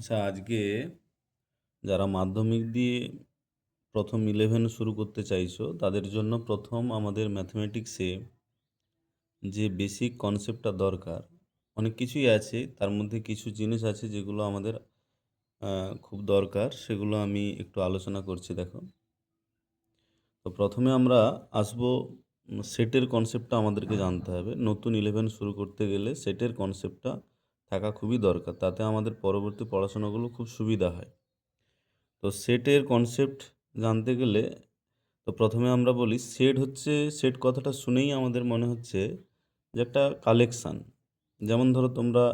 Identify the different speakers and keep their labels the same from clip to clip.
Speaker 1: আচ্ছা, আজকে যারা মাধ্যমিক দিয়ে প্রথম 11 শুরু করতে চাইছো, তাদের জন্য প্রথম আমাদের ম্যাথমেটিক্সে যে বেসিক কনসেপ্টটা দরকার, অনেক কিছুই আছে। তার মধ্যে কিছু জিনিস আছে যেগুলো আমাদের খুব দরকার, সেগুলো আমি একটু আলোচনা করছি। দেখো, তো প্রথমে আমরা আসবো সেটের কনসেপ্টটা আমাদেরকে জানতে হবে। নতুন 11 শুরু করতে গেলে সেটের কনসেপ্টটা থাকা খুবই দরকার, তাতে আমাদের পরবর্তী পড়াশোনাগুলো খুব সুবিধা হয়। তো সেটের কনসেপ্ট জানতে গেলে তো প্রথমে আমরা বলি সেট কথাটা শুনেই আমাদের মনে হচ্ছে যে একটা কালেকশান। যেমন ধরো তোমরা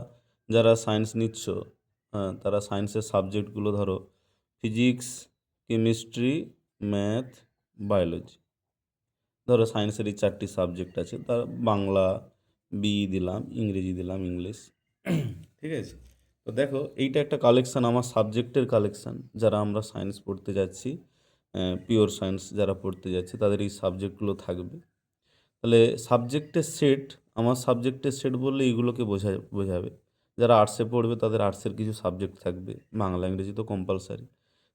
Speaker 1: যারা সায়েন্স নিচ্ছ, হ্যাঁ, তারা সায়েন্সের সাবজেক্টগুলো ধরো ফিজিক্স, কেমিস্ট্রি, ম্যাথ, বায়োলজি। ধরো সায়েন্সের এই 4টি সাবজেক্ট আছে, তার বাংলা দিলাম, ইংরেজি দিলাম, ইংলিশ। ঠিক আছে? তো দেখো, এইটা একটা কালেকশান, আমার সাবজেক্টের কালেকশান। যারা আমরা সায়েন্স পড়তে যাচ্ছি, পিওর সায়েন্স যারা পড়তে যাচ্ছে, তাদের এই সাবজেক্টগুলো থাকবে। তাহলে সাবজেক্টের সেট, আমার সাবজেক্টের সেট বললে এইগুলোকে বোঝাবে। যারা আর্টসে পড়বে তাদের আর্টসের কিছু সাবজেক্ট থাকবে, বাংলা ইংরেজি তো কম্পালসারি।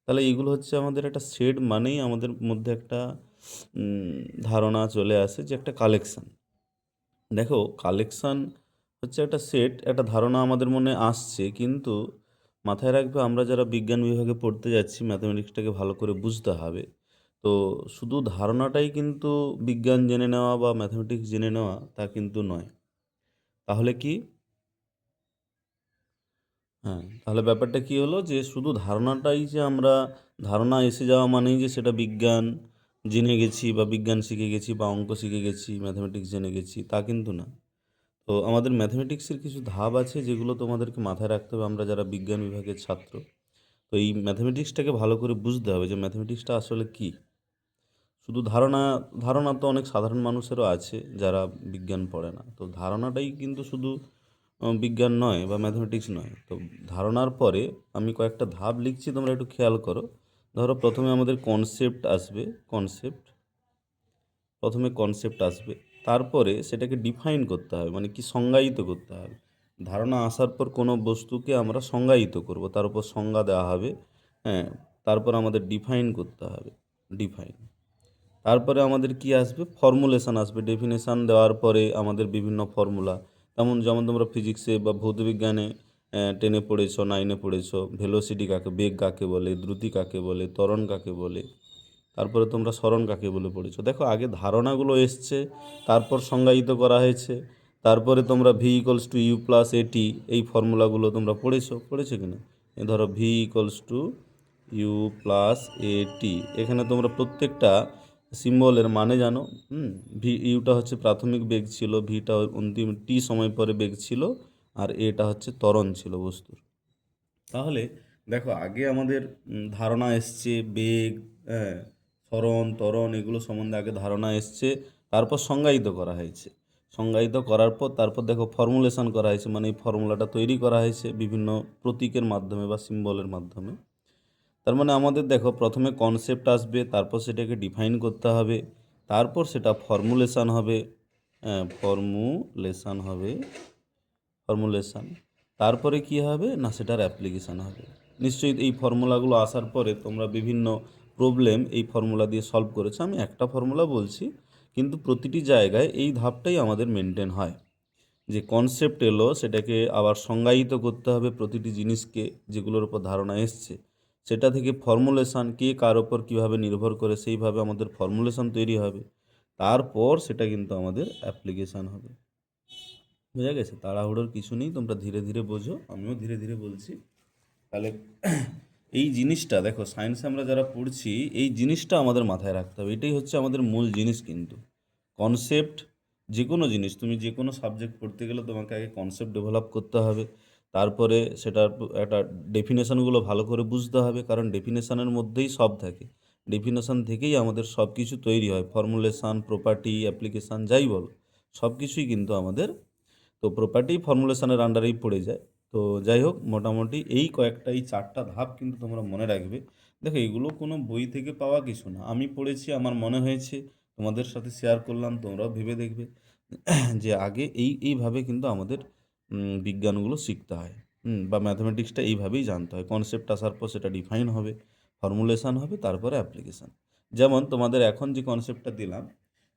Speaker 1: তাহলে এইগুলো হচ্ছে আমাদের একটা সেট, মানেই আমাদের মধ্যে একটা ধারণা চলে আসে যে একটা কালেকশান। দেখো, কালেকশান হচ্ছে একটা সেট, একটা ধারণা আমাদের মনে আসছে, কিন্তু মাথায় রাখবে আমরা যারা বিজ্ঞান বিভাগে পড়তে যাচ্ছি, ম্যাথামেটিক্সটাকে ভালো করে বুঝতে হবে। তো শুধু ধারণাটাই কিন্তু বিজ্ঞান জেনে নেওয়া বা ম্যাথামেটিক্স জেনে নেওয়া তা কিন্তু নয়। তাহলে কি? হ্যাঁ, তাহলে ব্যাপারটা কি হলো, যে শুধু ধারণাটাই যে আমরা, ধারণা এসে যাওয়া মানেই যে সেটা বিজ্ঞান জেনে গেছি বা বিজ্ঞান শিখে গেছি বা অঙ্ক শিখে গেছি, ম্যাথামেটিক্স জেনে গেছি, তা কিন্তু না। তো আমাদের ম্যাথামেটিক্সের কিছু ধাপ আছে যেগুলো তোমাদেরকে মাথায় রাখতে হবে, আমরা যারা বিজ্ঞান বিভাগের ছাত্র। তো এই ম্যাথামেটিক্সটাকে ভালো করে বুঝতে হবে যে ম্যাথামেটিক্সটা আসলে কী। শুধু ধারণা, ধারণা তো অনেক সাধারণ মানুষেরও আছে যারা বিজ্ঞান পড়ে না। তো ধারণাটাই কিন্তু শুধু বিজ্ঞান নয় বা ম্যাথামেটিক্স নয়। তো ধারণার পরে আমি কয়েকটা ধাপ লিখছি, তোমরা একটু খেয়াল করো। ধরো, প্রথমে আমাদের কনসেপ্ট আসবে। প্রথমে কনসেপ্ট আসবে, তারপরে সেটাকে ডিফাইন করতে হবে, মানে কি, সংজ্ঞায়িত করতে হবে। ধারণা আসার পর কোনো বস্তুকে আমরা সংজ্ঞায়িত করব, তার উপর সংজ্ঞা দেওয়া হবে। হ্যাঁ, তারপর আমাদের ডিফাইন করতে হবে, ডিফাইন। তারপরে আমাদের কি আসবে? ফর্মুলেশন আসবে। ডেফিনেশান দেওয়ার পরে আমাদের বিভিন্ন ফর্মুলা, যেমন তোমরা ফিজিক্সে বা ভৌতবিজ্ঞানে 10-এ পড়েছো, 9-এ পড়েছো, ভেলোসিটি কাকে, বেগ কাকে বলে, দ্রুতি কাকে বলে, ত্বরণ কাকে বলে, তারপরে তোমরা সরণ কাকে বলে পড়েছো। দেখো, আগে ধারণাগুলো এসছে, তারপর সংজ্ঞায়িত করা হয়েছে, তারপরে তোমরা v = u+at, এই ফর্মুলাগুলো তোমরা পড়েছো কি না? ধরো v = u+at, এখানে তোমরা প্রত্যেকটা সিম্বলের মানে জানো। ইউটা হচ্ছে প্রাথমিক বেগ ছিল, ভিটা অন্তিম টি সময় পরে বেগ ছিল, আর এটা হচ্ছে ত্বরণ ছিল বস্তুর। তাহলে দেখো, আগে আমাদের ধারণা এসছে, বেগ, হ্যাঁ, সরণ, ত্বরণ, এগুলো সম্বন্ধে আগে ধারণা এসছে, তারপর সংজ্ঞায়িত করা হয়েছে। সংজ্ঞায়িত করার পর তারপর দেখো ফর্মুলেশন করা হয়েছে, মানে এই ফর্মুলাটা তৈরি করা হয়েছে বিভিন্ন প্রতীকের মাধ্যমে বা সিম্বলের মাধ্যমে। তার মানে আমাদের দেখো, প্রথমে কনসেপ্ট আসবে, তারপর সেটাকে ডিফাইন করতে হবে, তারপর সেটা ফর্মুলেশন হবে। ফর্মুলেশন, তারপরে কি হবে না, সেটার অ্যাপ্লিকেশান হবে। নিশ্চয়ই এই ফর্মুলাগুলো আসার পরে তোমরা বিভিন্ন প্রবলেম এই ফর্মুলা দিয়ে সলভ করেছো। আমি একটা ফর্মুলা বলছি, কিন্তু প্রতিটি জায়গায় এই ধাপটাই আমাদের মেনটেন হয়। যে কনসেপ্ট এলো, সেটাকে আবার সংজ্ঞায়িত করতে হবে প্রতিটি জিনিসকে, যেগুলোর উপর ধারণা এসছে। সেটা থেকে ফর্মুলেশান, কে কার ওপর কীভাবে নির্ভর করে, সেইভাবে আমাদের ফর্মুলেশান তৈরি হবে। তারপর সেটা কিন্তু আমাদের অ্যাপ্লিকেশান হবে। বোঝা গেছে? তাড়াহুড়োর কিছু নেই, তোমরা ধীরে ধীরে বোঝো, আমিও ধীরে ধীরে বলছি। তাহলে এই জিনিসটা দেখো, সায়েন্সে আমরা যারা পড়ছি, এই জিনিসটা আমাদের মাথায় রাখতে হবে। এটাই হচ্ছে আমাদের মূল জিনিস কিন্তু। কনসেপ্ট, যে কোনো জিনিস, তুমি যে কোনো সাবজেক্ট পড়তে গেলে তোমাকে আগে কনসেপ্ট ডেভেলপ করতে হবে। তারপরে সেটার একটা ডেফিনেশনগুলো ভালো করে বুঝতে হবে, কারণ ডেফিনেশনের মধ্যেই সব থাকে। ডেফিনেশন থেকেই আমাদের সব কিছু তৈরি হয়, ফর্মুলেশান, প্রপার্টি, অ্যাপ্লিকেশান, যাই বলো, সব কিছুই কিন্তু আমাদের তো প্রপার্টি ফর্মুলেশনের আন্ডারেই পড়ে যায়। তো যাই হোক, মোটামুটি এই কয়েকটা, এই 4টা ধাপ কিন্তু তোমরা মনে রাখবে। দেখো, এগুলো কোনো বই থেকে পাওয়া কিছু না, আমি পড়েছি, আমার মনে হয়েছে, তোমাদের সাথে শেয়ার করলাম, তোমরাও ভেবে দেখবে যে আগে এইভাবে কিন্তু আমাদের বিজ্ঞানগুলো শিখতে হয়। বা ম্যাথমেটিক্সটা এইভাবেই জানতে হয়। কনসেপ্ট আসার পর সেটা ডিফাইন হবে, ফর্মুলেশন হবে, তারপরে অ্যাপ্লিকেশান। যেমন তোমাদের এখন যে কনসেপ্টটা দিলাম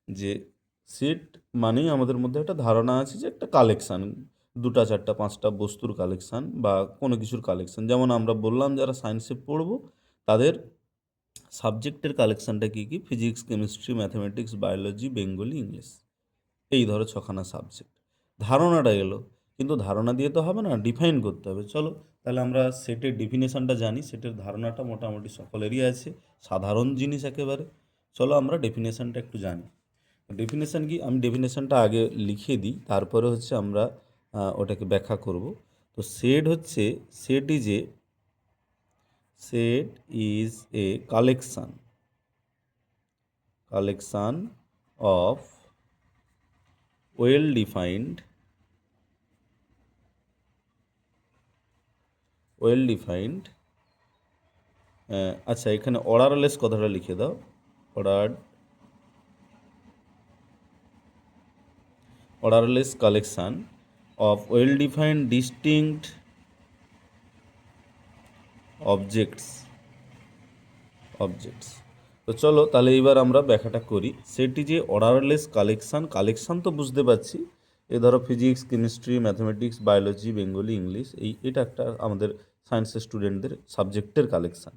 Speaker 1: যে সেট মানেই আমাদের মধ্যে একটা ধারণা আছে যে একটা কালেকশান, 2টা 4টা 5টা বস্তুর কালেকশান বা কোনো কিছুর কালেকশান। যেমন আমরা বললাম যারা সায়েন্সে পড়বো তাদের সাবজেক্টের কালেকশানটা কী কী? Physics, chemistry, mathematics, biology, Bengali, English. এই ধরো 6খানা সাবজেক্ট। ধারণাটা এলো, কিন্তু ধারণা দিয়ে তো হবে না, ডিফাইন করতে হবে। চলো তাহলে আমরা সেটের ডেফিনেশনটা জানি, সেটের ধারণাটা মোটামুটি সকলেরই আছে, সাধারণ জিনিস একেবারে। চলো আমরা ডেফিনেশনটা একটু জানি। ডেফিনেশন কি, আমি ডেফিনেশনটা আগে লিখে দিই, তারপরে হচ্ছে আমরা ওটাকে ব্যাখ্যা করব। তো set is a collection of well defined আচ্ছা এখানে অর্ডারলেস কথাটা লিখে দাও। Orderless collection of well defined distinct objects. তো চলো তাহলে এবার আমরা ব্যাখ্যাটা করি। সেটি যে অর্ডারলেস কালেকশান তো বুঝতে পারছি, এ ধরো physics, chemistry, mathematics, biology, Bengali, English, এটা একটা আমাদের সায়েন্সের স্টুডেন্টদের সাবজেক্টের কালেকশান।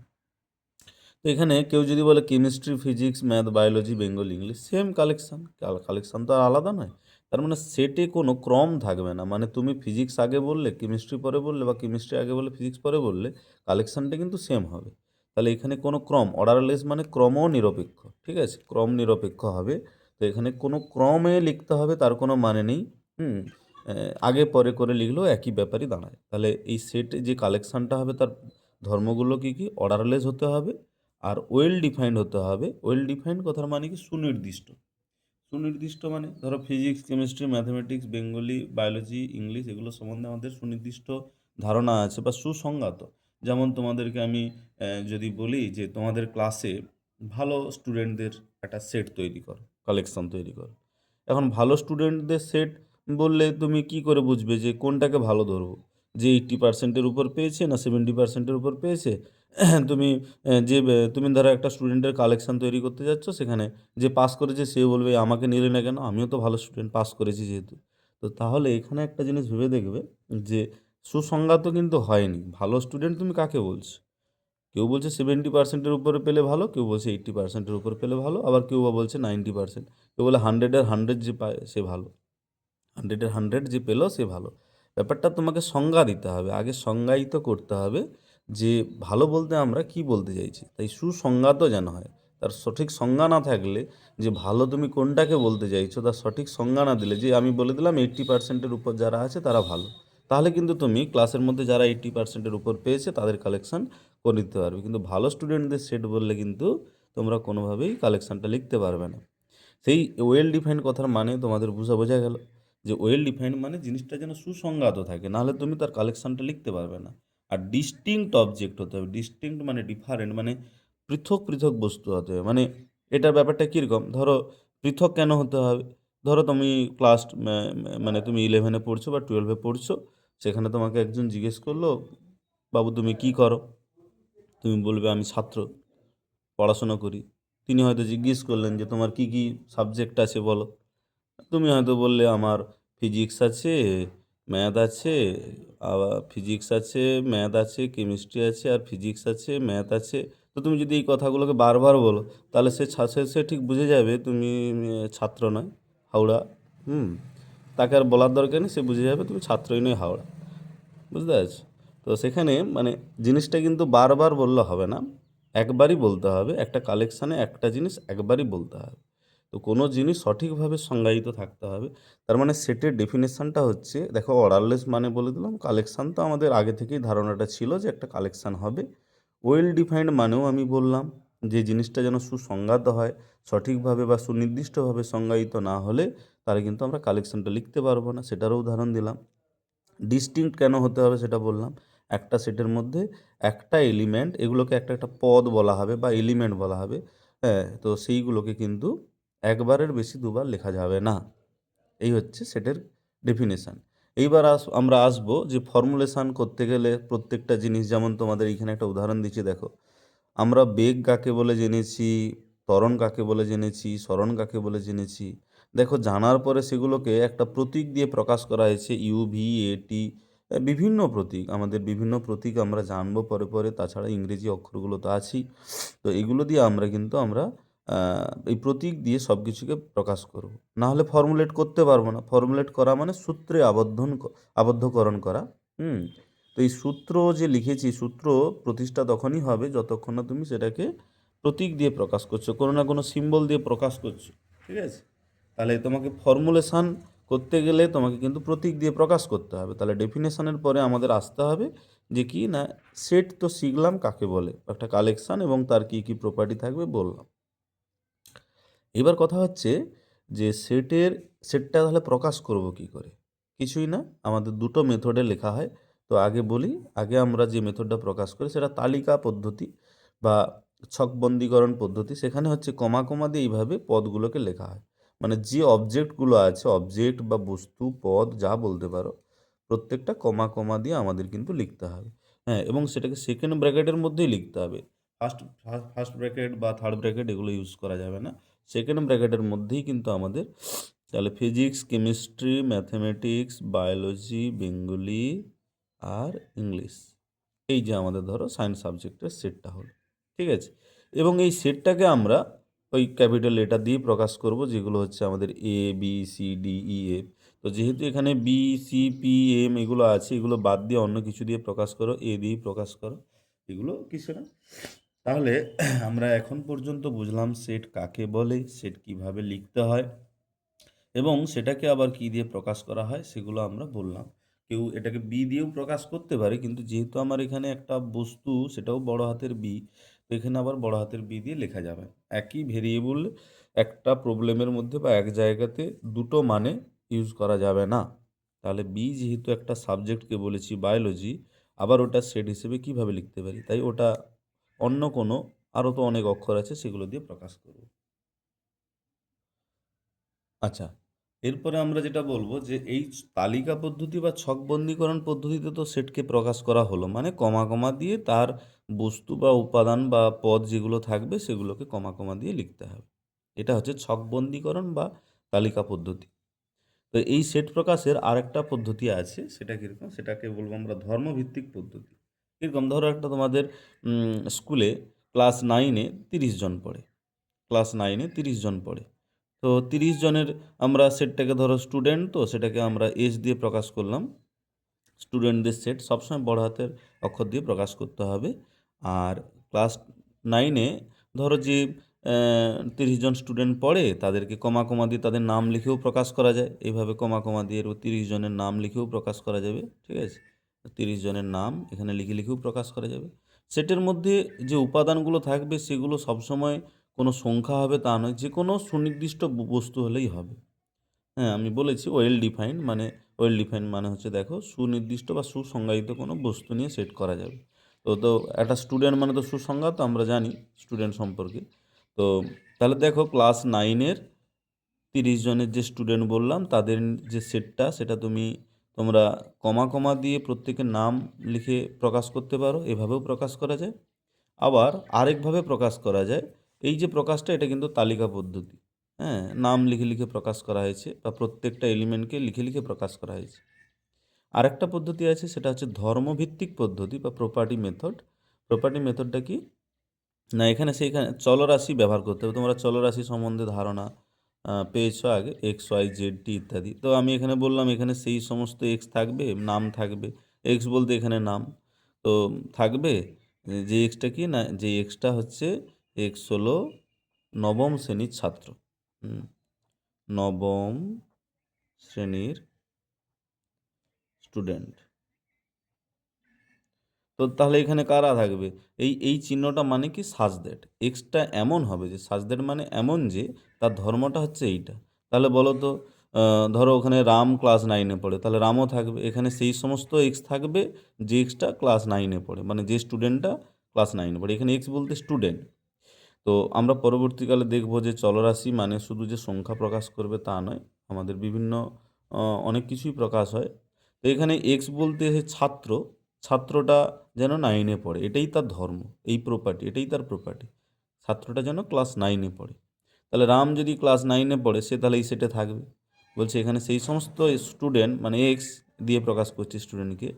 Speaker 1: তো এখানে কেউ যদি বলে chemistry, physics, math, biology, Bengali, English, same collection তো আর আলাদা নয়। তার মানে সেটে কোনো ক্রম থাকবে না, মানে তুমি ফিজিক্স আগে বললে কেমিস্ট্রি পরে বললে, বা কেমিস্ট্রি আগে বললে ফিজিক্স পরে বললে, কালেকশানটা কিন্তু সেম হবে। তাহলে এখানে কোনো ক্রম, অর্ডারলেস মানে ক্রমও নিরপেক্ষ, ঠিক আছে, ক্রম নিরপেক্ষ হবে। তো এখানে কোনো ক্রমে লিখতে হবে তার কোনো মানে নেই। আগে পরে করে লিখলেও একই ব্যাপারই দাঁড়ায়। তাহলে এই সেটে যে কালেকশানটা হবে তার ধর্মগুলো কী কী? অর্ডারলেস হতে হবে, আর ওয়েল ডিফাইন্ড হতে হবে। ওয়েল ডিফাইন্ড কথার মানে কি? সুনির্দিষ্ট মানে ধরো physics, chemistry, mathematics, Bengali, biology, English, এগুলো সম্বন্ধে আমাদের সুনির্দিষ্ট ধারণা আছে বা সুসংজ্ঞাত। যেমন তোমাদেরকে আমি যদি বলি যে তোমাদের ক্লাসে ভালো স্টুডেন্টদের একটা সেট তৈরি করো, কালেকশন তৈরি করো। এখন ভালো স্টুডেন্টদের সেট বললে তুমি কি করে বুঝবে যে কোনটাকে ভালো ধরবো? যে 80%-এর উপর পেয়েছে না 70%-এর উপর পেয়েছে? তুমি তুমি ধরো একটা স্টুডেন্টের কালেকশন তৈরি করতে যাচ্ছ, সেখানে যে পাস করেছে সে বলবে আমাকে নিলে না কেন, আমিও তো ভালো স্টুডেন্ট, পাস করেছি যেহেতু। তো তাহলে এখানে একটা জিনিস ভেবে দেখবে যে সুসংজ্ঞাত কিন্তু হয়নি। ভালো স্টুডেন্ট তুমি কাকে বলছো? কেউ বলছে 70%-এর উপরে পেলে ভালো, কেউ বলছে 80%-এর উপর পেলে ভালো, আবার কেউ বা বলছে 90%, কেউ বলে 100-এর 100 যে পায় সে ভালো, 100-এর 100 যে পেলো সে ভালো। ব্যাপারটা তোমাকে সংজ্ঞা দিতে হবে, আগে সংজ্ঞায়িত করতে হবে যে ভালো বলতে আমরা কি বলতে চাইছি। তাই সুসংজ্ঞাত যেন হয়। তার সঠিক সংজ্ঞা না থাকলে, যে ভালো তুমি কোনটাকে বলতে চাইছো তার সঠিক সংজ্ঞা না দিলে, যে আমি বলে দিলাম 80%-এর উপর যারা আছে তারা ভালো, তাহলে কিন্তু তুমি ক্লাসের মধ্যে যারা 80%-এর উপর পেয়েছে তাদের কালেকশন করে দিতে পারবে, কিন্তু ভালো স্টুডেন্টদের সেট বললে কিন্তু তোমরা কোনোভাবেই কালেকশানটা লিখতে পারবে না। সেই ওয়েল ডিফাইন্ড কথার মানে তোমাদের বোঝা গেল যে ওয়েল ডিফাইন্ড মানে জিনিসটা যেন সুসংজ্ঞাত থাকে, নাহলে তুমি তার কালেকশানটা লিখতে পারবে না। আর ডিস্টিংক্ট অবজেক্ট হতে হবে। ডিস্টিংক্ট মানে ডিফারেন্ট, মানে পৃথক পৃথক বস্তু হতে হবে। মানে এটার ব্যাপারটা কীরকম, ধরো পৃথক কেন হতে হবে? ধরো তুমি মানে তুমি 11-এ পড়ছো বা 12-এ পড়ছো, সেখানে তোমাকে একজন জিজ্ঞেস করলো, বাবু তুমি কি করো? তুমি বলবে আমি ছাত্র, পড়াশোনা করি। তিনি হয়তো জিজ্ঞেস করলেন যে তোমার কি কি সাবজেক্ট আছে বলো। তুমি হয়তো বললে আমার ফিজিক্স আছে, ম্যাথ আছে, আবার ফিজিক্স আছে, ম্যাথ আছে, কেমিস্ট্রি আছে, আর ফিজিক্স আছে, ম্যাথ আছে। তো তুমি যদি এই কথাগুলোকে বারবার বলো, তাহলে সে ঠিক বুঝে যাবে তুমি ছাত্র নয়, হাওড়া। হুম তাকে আর বলার দরকার নেই, সে বুঝে যাবে তুমি ছাত্রই নয়, হাওড়া। বুঝতে পারছো? তো সেখানে মানে জিনিসটা কিন্তু বারবার বললে হবে না, একবারই বলতে হবে। একটা কালেকশানে একটা জিনিস একবারই বলতে হবে। তো কোনো জিনিস সঠিকভাবে সংজ্ঞায়িত থাকতে হবে। তার মানে সেটের ডেফিনেশানটা হচ্ছে, দেখো অর্ডারলেস মানে বলে দিলাম, কালেকশান তো আমাদের আগে থেকেই ধারণাটা ছিল যে একটা কালেকশান হবে। ওয়েল ডিফাইন্ড মানেও আমি বললাম যে জিনিসটা যেন সুসংজ্ঞাত হয়, সঠিকভাবে বা সুনির্দিষ্টভাবে সংজ্ঞায়িত না হলে তাহলে কিন্তু আমরা কালেকশানটা লিখতে পারবো না, সেটারও উদাহরণ দিলাম। ডিস্টিংক্ট কেন হতে হবে সেটা বললাম। একটা সেটের মধ্যে একটা এলিমেন্ট, এগুলোকে একটা একটা পদ বলা হবে বা এলিমেন্ট বলা হবে, হ্যাঁ, তো সেইগুলোকে কিন্তু একবারের বেশি দুবার লেখা যাবে না। এই হচ্ছে সেটের ডেফিনেশান। এইবার আমরা আসবো যে ফর্মুলেশন করতে গেলে প্রত্যেকটা জিনিস, যেমন তোমাদের এইখানে একটা উদাহরণ দিচ্ছি দেখো। আমরা বেগ কাকে বলে জেনেছি, ত্বরণ কাকে বলে জেনেছি, সরণ কাকে বলে জেনেছি। দেখো, জানার পরে সেগুলোকে একটা প্রতীক দিয়ে প্রকাশ করা হয়েছে, ইউ ভি এটি, বিভিন্ন প্রতীক। আমাদের বিভিন্ন প্রতীক আমরা জানবো পরে পরে, তাছাড়া ইংরেজি অক্ষরগুলো তো আছেই। তো এগুলো দিয়ে আমরা এই প্রতীক দিয়ে সব কিছুকে প্রকাশ করব। না হলে ফর্মুলেট করতে পারবো না। ফর্মুলেট করা মানে সূত্রে আবদ্ধকরণ করা। হুম। তো এই সূত্র যে লিখেছি, সূত্র প্রতিষ্ঠা তখনই হবে যতক্ষণ না তুমি সেটাকে প্রতীক দিয়ে প্রকাশ করছো, কোনো না কোনো সিম্বল দিয়ে প্রকাশ করছো। ঠিক আছে? তাহলে তোমাকে ফর্মুলেশন করতে গেলে তোমাকে কিন্তু প্রতীক দিয়ে প্রকাশ করতে হবে। তাহলে ডেফিনেশনের পরে আমাদের আসতে হবে যে কি না, সেট তো শিখলাম কাকে বলে, একটা কালেকশন এবং তার কি কি প্রপার্টি থাকবে বললাম। এবার কথা হচ্ছে যে সেটটা তাহলে প্রকাশ করব কি করে? কিছুই না, আমাদের দুটো মেথডে লেখা হয়। তো আগে বলি, আগে আমরা যে মেথডটা প্রকাশ করি সেটা তালিকা পদ্ধতি বা ছকবন্দীকরণ পদ্ধতি। সেখানে হচ্ছে কমা কমা দিয়ে এইভাবে পদগুলোকে লেখা হয়। মানে যে অবজেক্টগুলো আছে, অবজেক্ট বা বস্তু, পদ যা বলতে পারো, প্রত্যেকটা কমা কমা দিয়ে আমাদের কিন্তু লিখতে হবে। হ্যাঁ, এবং সেটাকে সেকেন্ড ব্র্যাকেটের মধ্যেই লিখতে হবে। ফার্স্ট ফার্স্ট ব্র্যাকেট বা থার্ড ব্র্যাকেট এগুলো ইউজ করা যাবে না। সেকেন্ড ব্র্যাকেটের মধ্যেই কিন্তু আমাদের, তাহলে physics, chemistry, mathematics, biology, Bengali আর ইংলিশ, এই যে আমাদের ধরো সায়েন্স সাবজেক্টের সেটটা হলো। ঠিক আছে? এবং এই সেটটাকে আমরা ওই ক্যাপিটাল লেটার দিয়ে প্রকাশ করব, যেগুলো হচ্ছে আমাদের A B C D E F. তো যেহেতু এখানে বি সি পি এম এগুলো আছে, এগুলো বাদ দিয়ে অন্য কিছু দিয়ে প্রকাশ করো, এ দিয়ে প্রকাশ করো, এগুলো কিছু না। তাহলে আমরা এখন পর্যন্ত বুঝলাম সেট কাকে বলে, সেট কিভাবে লিখতে হয় এবং সেটাকে আবার কি দিয়ে প্রকাশ করা হয় সেগুলো আমরা বললাম। কেউ এটাকে বি দিয়েও প্রকাশ করতে পারে, কিন্তু যেহেতু আমার এখানে একটা বস্তু, সেটাও বড় হাতের বি, তো এখানে আবার বড় হাতের বি দিয়ে লেখা যাবে। একই ভেরিয়েবল একটা প্রবলেমের মধ্যে বা এক জায়গাতে দুটো মানে ইউজ করা যাবে না। তাহলে বি যেহেতু একটা সাবজেক্টকে বলেছি বায়োলজি, আবার ওটা সেট হিসেবে কিভাবে লিখতে পারি, তাই ওটা অন্য কোনো, আরও তো অনেক অক্ষর আছে, সেগুলো দিয়ে প্রকাশ করব। আচ্ছা, এরপরে আমরা যেটা বলবো যে এই তালিকা পদ্ধতি বা ছকবন্দীকরণ পদ্ধতিতে তো সেটকে প্রকাশ করা হলো, মানে কমা কমা দিয়ে তার বস্তু বা উপাদান বা পদ যেগুলো থাকবে সেগুলোকে কমা কমা দিয়ে লিখতে হবে। এটা হচ্ছে ছকবন্দীকরণ বা তালিকা পদ্ধতি। তো এই সেট প্রকাশের আরেকটা পদ্ধতি আছে, সেটা কীরকম, সেটাকে বলবো আমরা ধর্মভিত্তিক পদ্ধতি। কীরকম, ধরো একটা তোমাদের স্কুলে ক্লাস 9-এ 30 জন পড়ে, ক্লাস 9-এ 30 জন পড়ে। তো 30 জনের আমরা সেটটাকে, ধরো স্টুডেন্ট, তো সেটাকে আমরা এস দিয়ে প্রকাশ করলাম। স্টুডেন্টদের সেট সবসময় বড় হাতের অক্ষর দিয়ে প্রকাশ করতে হবে। আর ক্লাস 9-এ ধরো যে 30 জন স্টুডেন্ট পড়ে, তাদেরকে কমা কমা দিয়ে তাদের নাম লিখেও প্রকাশ করা যায়। এইভাবে কমা কমা দিয়ে 30 জনের নাম লিখেও প্রকাশ করা যাবে। ঠিক আছে? 30 জনের নাম এখানে লিখে লিখেও প্রকাশ করা যাবে। সেটের মধ্যে যে উপাদানগুলো থাকবে সেগুলো সবসময় কোনো সংখ্যা হবে তা নয়, যে কোনো সুনির্দিষ্ট বস্তু হলেই হবে। হ্যাঁ, আমি বলেছি ওয়েল ডিফাইন মানে হচ্ছে, দেখো, সুনির্দিষ্ট বা সুসংজ্ঞায়িত কোনো বস্তু নিয়ে সেট করা যাবে। তো একটা স্টুডেন্ট মানে তো সুসংজ্ঞা, তো আমরা জানি স্টুডেন্ট সম্পর্কে। তো তাহলে দেখো, ক্লাস 9-এর 30 জনের যে স্টুডেন্ট বললাম, তাদের যে সেটটা, সেটা তোমরা কমা কমা দিয়ে প্রত্যেকের নাম লিখে প্রকাশ করতে পারো। এভাবেও প্রকাশ করা যায়। আবার আরেকভাবে প্রকাশ করা যায়। এই যে প্রকাশটা, এটা কিন্তু তালিকা পদ্ধতি। হ্যাঁ, নাম লিখে লিখে প্রকাশ করা হয়েছে বা প্রত্যেকটা এলিমেন্টকে লিখে লিখে প্রকাশ করা হয়েছে। আরেকটা পদ্ধতি আছে, সেটা হচ্ছে ধর্মভিত্তিক পদ্ধতি বা প্রপার্টি মেথড। প্রপার্টি মেথডটা কি না, সেইখানে চলরাশি ব্যবহার করতে হবে। তোমরা চলরাশি সম্বন্ধে ধারণা পেয়েছো আগে, এক্স ওয়াই জেড টি ইত্যাদি। তো আমি এখানে বললাম, এখানে সেই সমস্ত এক্স থাকবে, নাম থাকবে। এক্স বলতে এখানে নাম তো থাকবে। যে এক্সটা কি না, যে এক্সটা হচ্ছে, এক্স হলো নবম শ্রেণীর ছাত্র। হুম, নবম শ্রেণীর স্টুডেন্ট। তো তাহলে এখানে কারা থাকবে, এই চিহ্নটা মানে কি, সাজদ্যাট। এক্সটা এমন হবে যে, সাজদ্যাট মানে এমন যে তার ধর্মটা হচ্ছে এইটা। তাহলে বলো তো, ধরো ওখানে রাম ক্লাস 9-এ পড়ে, তাহলে রামও থাকবে। এখানে সেই সমস্ত এক্স থাকবে যে এক্সটা ক্লাস 9-এ পড়ে, মানে যে স্টুডেন্টটা ক্লাস 9-এ পড়ে। এখানে এক্স বলতে স্টুডেন্ট। তো আমরা পরবর্তীকালে দেখব যে চলরাশি মানে শুধু যে সংখ্যা প্রকাশ করবে তা নয়, আমাদের বিভিন্ন অনেক কিছুই প্রকাশ হয়। তো এখানে এক্স বলতে ছাত্র, ছাত্রটা যেন 9-এ পড়ে, এটাই তার ধর্ম, এই প্রপার্টি, এটাই তার প্রপার্টি, ছাত্রটা যেন ক্লাস 9-এ পড়ে। তাহলে রাম যদি ক্লাস 9-এ পড়ে, সে তাহলে এই সেটে থাকবে। বলছে এখানে সেই সমস্ত স্টুডেন্ট, মানে এক্স দিয়ে প্রকাশ করছে স্টুডেন্টকে,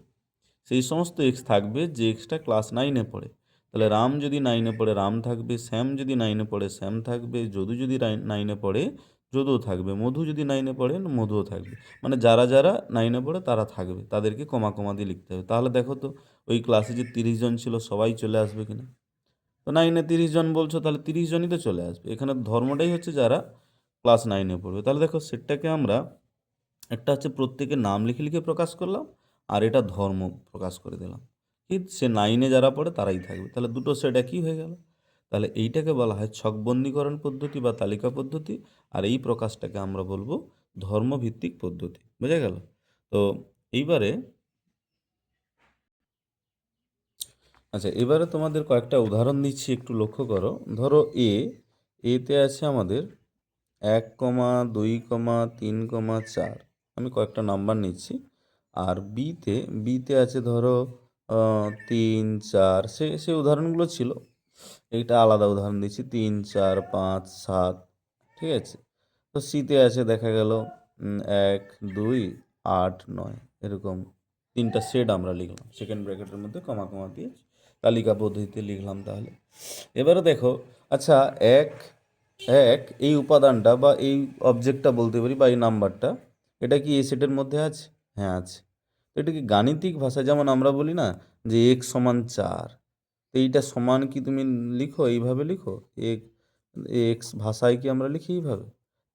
Speaker 1: সেই সমস্ত এক্স থাকবে যে এক্সটা ক্লাস 9-এ পড়ে। তাহলে রাম যদি 9-এ পড়ে রাম থাকবে, শ্যাম যদি 9-এ পড়ে শ্যাম থাকবে, যদু যদি 9-এ পড়ে যদুও থাকবে, মধু যদি 9-এ পড়ে মধুও থাকবে। মানে যারা যারা 9-এ পড়ে তারা থাকবে, তাদেরকে কমা কমা দিয়ে লিখতে হবে। তাহলে দেখো তো ওই ক্লাসে যে 30 জন ছিল সবাই চলে আসবে কিনা। তো 9-এ 30 জন বলছো, তাহলে 30 জনই তো চলে আসবে। এখানে ধর্মটাই হচ্ছে যারা ক্লাস 9-এ পড়বে। তাহলে দেখো সেটটাকে আমরা একটা হচ্ছে প্রত্যেকের নাম লিখে লিখে প্রকাশ করলাম, আর এটা ধর্ম প্রকাশ করে দিলাম। কি সে 9-এ যারা পড়ে তারাই থাকবে। তাহলে দুটো সেট একই হয়ে গেল। তাহলে এইটাকে বলা হয় ছকবন্দীকরণ পদ্ধতি বা তালিকা পদ্ধতি, আর এই প্রকাশটাকে আমরা বলবো ধর্মভিত্তিক পদ্ধতি। বোঝা গেল? তো এইবারে আচ্ছা, এবারে তোমাদের কয়েকটা উদাহরণ দিচ্ছি, একটু লক্ষ্য করো। ধরো এতে আছে আমাদের 1,2,3,4, আমি কয়েকটা নাম্বার নিচ্ছি। আর বিতে আছে ধরো 3, 4, সে উদাহরণগুলো ছিল, এইটা আলাদা উদাহরণ দিচ্ছি, 3, 4, 5, 7, ঠিক আছে। তো সিতে আছে দেখা গেল 1, 2, 8, 9, এরকম তিনটা সেট আমরা লিখলাম, সেকেন্ড ব্র্যাকেটের মধ্যে কমা কমা দিয়ে তালিকা পদ্ধতিতে লিখলাম। তাহলে এবারে দেখো, আচ্ছা, এক এক এই উপাদানটা বা এই অবজেক্টটা বলতে পারি, বা এই নাম্বারটা, এটা কি এই সেটের মধ্যে আছে? হ্যাঁ আছে। তো এটা কি গাণিতিক ভাষা, যেমন আমরা বলি না যে x=4, তো এইটা সমান কি তুমি লিখো এইভাবে লিখো, এক্স ভাষায় কি আমরা লিখি এইভাবে?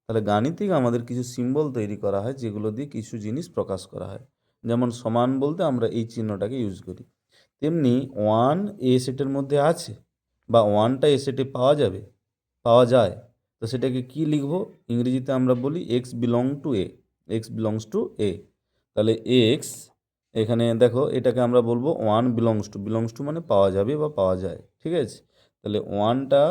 Speaker 1: তাহলে গাণিতিক আমাদের কিছু সিম্বল তৈরি করা হয় যেগুলো দিয়ে কিছু জিনিস প্রকাশ করা হয়। যেমন সমান বলতে আমরা এই চিহ্নটাকে ইউজ করি। তেমনি 1 এ সেটের মধ্যে আছে, বা 1টা এ সেটে পাওয়া যায়, তো সেটাকে কি লিখব? ইংরেজিতে আমরা বলি x বিলং টু এ। তাহলে এক্স, এখানে দেখো এটাকে আমরা বলবো 1 বিলংস টু মানে পাওয়া যাবে বা পাওয়া যায়, ঠিক আছে। তাহলে 1টা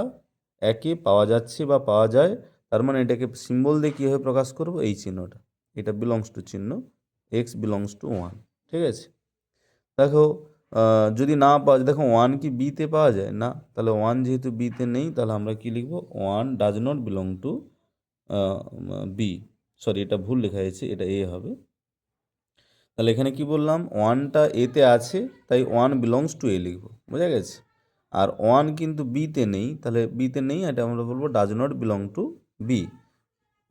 Speaker 1: একে পাওয়া যাচ্ছে বা পাওয়া যায়, তার মানে এটাকে সিম্বল দিয়ে কীভাবে প্রকাশ করব? এই চিহ্নটা, এটা বিলংস টু চিহ্ন, x বিলংস টু 1, ঠিক আছে। দেখো যদি না পাওয়া যায়, দেখো 1 কি বিতে পাওয়া যায় না, তাহলে 1 যেহেতু বিতে নেই, তাহলে আমরা কি লিখব? 1 does not belong to B. Sorry, এটা ভুল লেখা হয়েছে, এটা এ হবে। তাহলে এখানে কি বললাম? 1টা এতে আছে, তাই 1 বিলংস টু এ লিখব, বোঝা গেছে। আর 1 কিন্তু বিতে নেই, তাহলে বিতে নেই, এটা আমরা বলবো does not belong to B.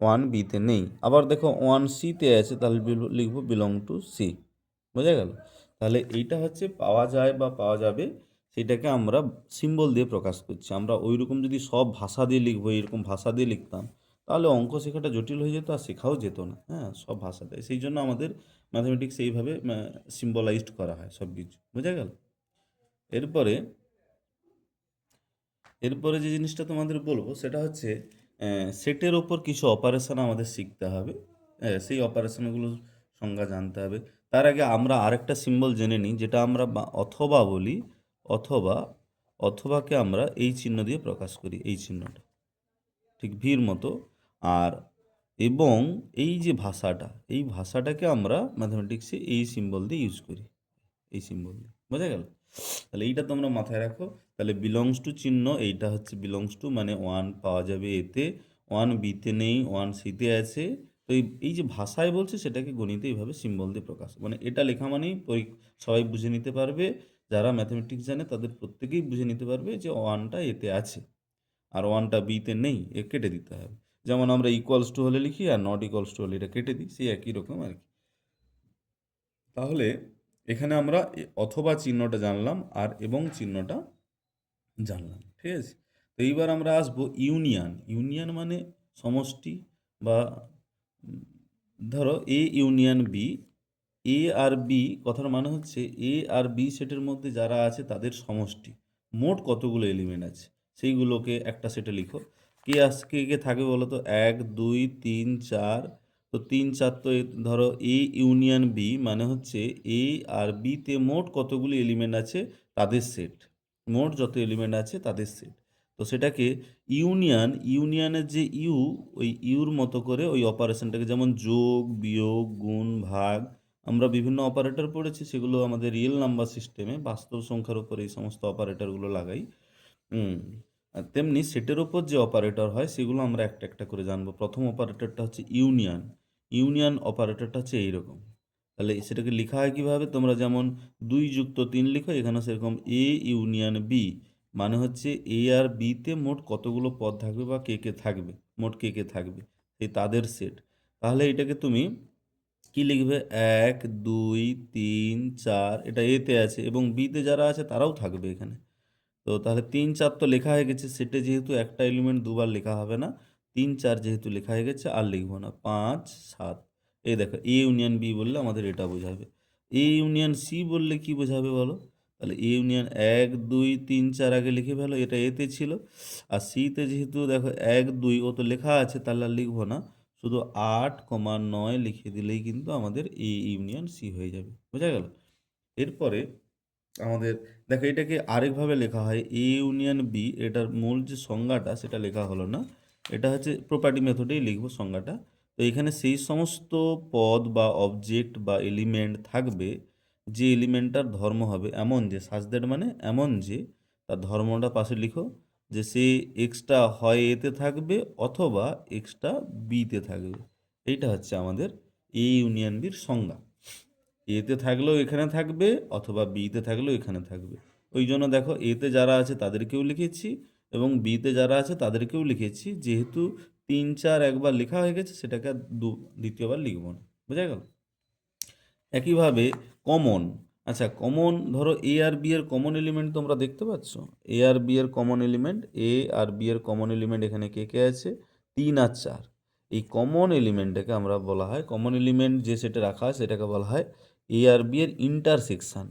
Speaker 1: 1 বিতে নেই। আবার দেখো 1 সিতে আছে, তাহলে লিখব বিলং টু সি, বোঝা গেল। তাহলে এইটা হচ্ছে পাওয়া যায় বা পাওয়া যাবে, সেটাকে আমরা সিম্বল দিয়ে প্রকাশ করছি। আমরা ওই রকম যদি সব ভাষা দিয়ে লিখবো, এরকম ভাষা দিয়ে লিখতাম, তাহলে অঙ্ক শেখাটা জটিল হয়ে যেত আর শেখাও যেত না। হ্যাঁ, সব ভাষাতে, সেই জন্য আমাদের ম্যাথমেটিক্স এইভাবে সিম্বলাইজড করা হয় সব কিছু, বোঝা গেল। এরপরে এরপরে যে জিনিসটা তোমাদের বলবো সেটা হচ্ছে সেটের ওপর কিছু অপারেশন আমাদের শিখতে হবে। সেই অপারেশনগুলোর সংজ্ঞা জানতে হবে। তার আগে আমরা আরেকটা সিম্বল জেনে নিই, যেটা আমরা অথবা বলি। অথবা, অথবাকে আমরা এই চিহ্ন দিয়ে প্রকাশ করি, এই চিহ্নটা ঠিক ভির মতো। আর এবং এই যে ভাষাটা, এই ভাষাটাকে আমরা ম্যাথমেটিক্সে এই সিম্বল দিয়ে ইউজ করি, এই সিম্বল দিয়ে, বোঝা গেল। তাহলে এইটা তোমরা মাথায় রাখো। তাহলে বিলংস টু চিহ্ন, এইটা হচ্ছে বিলংস টু, মানে 1 পাওয়া যাবে এতে, 1 বিতে নেই, 1 সিতে আছে। তো এই যে ভাষায় বলছে সেটাকে গণিতে এইভাবে সিম্বল দিয়ে প্রকাশ, মানে এটা লেখা মানেই সবাই বুঝে নিতে পারবে, যারা ম্যাথমেটিক্স জানে তাদের প্রত্যেকেই বুঝে নিতে পারবে যে 1টা এতে আছে আর 1টা বিতে নেই, এ কেটে দিতে হবে। যেমন আমরা ইকুয়ালস টু হলে লিখি আর নট ইকুয়ালস টু হলে এটা কেটে দিই, সেই একই রকম আর কি। তাহলে এখানে আমরা অথবা চিহ্নটা জানলাম আর এবং চিহ্নটা জানলাম, ঠিক আছে। তো এইবার আমরা আসবো ইউনিয়ন। ইউনিয়ন মানে সমষ্টি, বা ধরো এ ইউনিয়ন বি, এ আর বি কথার মানে হচ্ছে এ আর বি সেটের মধ্যে যারা আছে তাদের সমষ্টি। মোট কতগুলো এলিমেন্ট আছে সেইগুলোকে একটা সেটে লিখো। কে কে থাকবে বলো তো? 1, 2, 3, 4। তো 3, 4 তো ধরো এ ইউনিয়ন বি মানে হচ্ছে এ আর বিতে মোট কতগুলি এলিমেন্ট আছে তাদের সেট, মোট যত এলিমেন্ট আছে তাদের সেট। তো সেটাকে ইউনিয়নের যে ওই ইউর মতো করে ওই অপারেশনটাকে, যেমন যোগ বিয়োগ গুণ ভাগ আমরা বিভিন্ন অপারেটর পড়েছি, সেগুলো আমাদের রিয়েল নাম্বার সিস্টেমে বাস্তব সংখ্যার উপর এই সমস্ত অপারেটরগুলো লাগাই। আর তেমনি সেটের ওপর যে অপারেটর হয় সেগুলো আমরা একটা একটা করে জানবো। প্রথম অপারেটরটা হচ্ছে ইউনিয়ন। ইউনিয়ন অপারেটরটা হচ্ছে এইরকম। তাহলে সেটাকে লেখা হয় কীভাবে? তোমরা যেমন 2+3 লিখো, এখানে সেরকম এ ইউনিয়ন বি, মানে হচ্ছে এ আর বিতে মোট কতগুলো পদ থাকবে বা কে কে থাকবে, মোট কে কে থাকবে, সেই তাদের সেট। তাহলে এটাকে তুমি কি লিখবে? 1, 2, 3, 4, এটা এতে আছে এবং বিতে যারা আছে তারাও থাকবে এখানে। তো তাহলে 3, 4 তো লেখা হয়ে গেছে, সেটে যেহেতু একটা এলিমেন্ট দুবার লেখা হবে না, 3, 4 যেহেতু লেখা হয়ে গেছে আর লিখবো না। 5, 7, এই দেখো এ ইউনিয়ন বি বললে আমাদের এটা বোঝাবে। এ ইউনিয়ন সি বললে কি বোঝাবে বলো? তাহলে এ ইউনিয়ন 1, 2, 3, 4 আগে লিখে ফেলো, এটা এতে ছিল। আর সিতে যেহেতু দেখো 1, 2 ও তো লেখা আছে, তাহলে আর লিখবো না, শুধু 8, 9 লিখে দিলেই কিন্তু আমাদের এ ইউনিয়ন সি হয়ে যাবে। বোঝা গেল? এরপরে আমাদের দেখো এটাকে আরেকভাবে লেখা হয়, এ ইউনিয়ন বি, এটার মূল যে সংজ্ঞাটা সেটা লেখা হলো না, এটা হচ্ছে প্রপার্টি মেথডেই লিখবো সংজ্ঞাটা। তো এখানে সেই সমস্ত পদ বা অবজেক্ট বা এলিমেন্ট থাকবে যে এলিমেন্টটার ধর্ম হবে এমন যে, সাচ দ্যাট মানে এমন যে, তার ধর্মটা পাশে লিখো, যে সে এক্সটা হয় এতে থাকবে অথবা এক্সটা বিতে থাকবে। এইটা হচ্ছে আমাদের এ ইউনিয়ন বির সংজ্ঞা। এতে থাকলেও এখানে থাকবে অথবা বিতে থাকলেও এখানে থাকবে। ওই জন্য দেখো এতে যারা আছে তাদেরকেও লিখেছি এবং বিতে যারা আছে তাদেরকেও লিখেছি, যেহেতু 3, 4 একবার লেখা হয়ে গেছে, সেটাকে আর দ্বিতীয়বার লিখব না। বোঝা গেল? একইভাবে কমন, আচ্ছা কমন ধরো এ আর বি এর কমন এলিমেন্ট তোমরা দেখতে পাচ্ছ, এ আর বি এর কমন এলিমেন্ট, এ আর বি এর কমন এলিমেন্ট এখানে কে কে আছে? 3 আর 4। এই কমন এলিমেন্টটাকে আমরা বলা হয়, কমন এলিমেন্ট যে সেটা রাখা হয় সেটাকে বলা হয় এ আর বি এর ইন্টারসেকশান।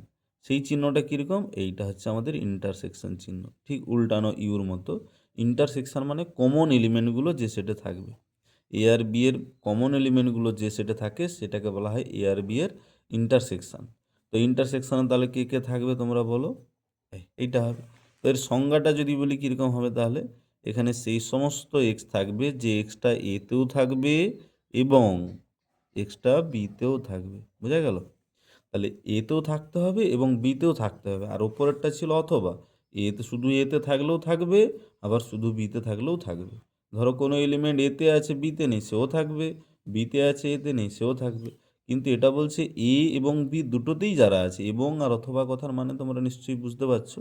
Speaker 1: সেই চিহ্নটা কীরকম? এইটা হচ্ছে আমাদের ইন্টারসেকশন চিহ্ন, ঠিক উল্টানো ইউর মতো। ইন্টারসেকশান মানে কমন এলিমেন্টগুলো যে সেটে থাকবে। এ আর বি এর কমন এলিমেন্টগুলো যে সেটে থাকে সেটাকে বলা হয় এ আর বি এর ইন্টারসেকশান। তো ইন্টারসেকশানে তাহলে কে কে থাকবে তোমরা বলো? এইটা হবে। তো এর সংজ্ঞাটা যদি বলি কীরকম হবে, তাহলে এখানে সেই সমস্ত এক্স থাকবে যে এক্সটা এতেও থাকবে এবং এক্সটা বিতেও থাকবে। বোঝা গেল? তাহলে এতেও থাকতে হবে এবং বিতেও থাকতে হবে। আর ওপরেরটা ছিল অথবা, এতে শুধু এতে থাকলেও থাকবে, আবার শুধু বিতে থাকলেও থাকবে। ধরো কোনো এলিমেন্ট এতে আছে বিতে নেই, সেও থাকবে, বিতে আছে এতে নেই, সেও থাকবে। কিন্তু এটা বলছে এ এবং বি দুটোতেই যারা আছে, এবং আর অথবা কথার মানে তোমরা নিশ্চয়ই বুঝতে পারছো।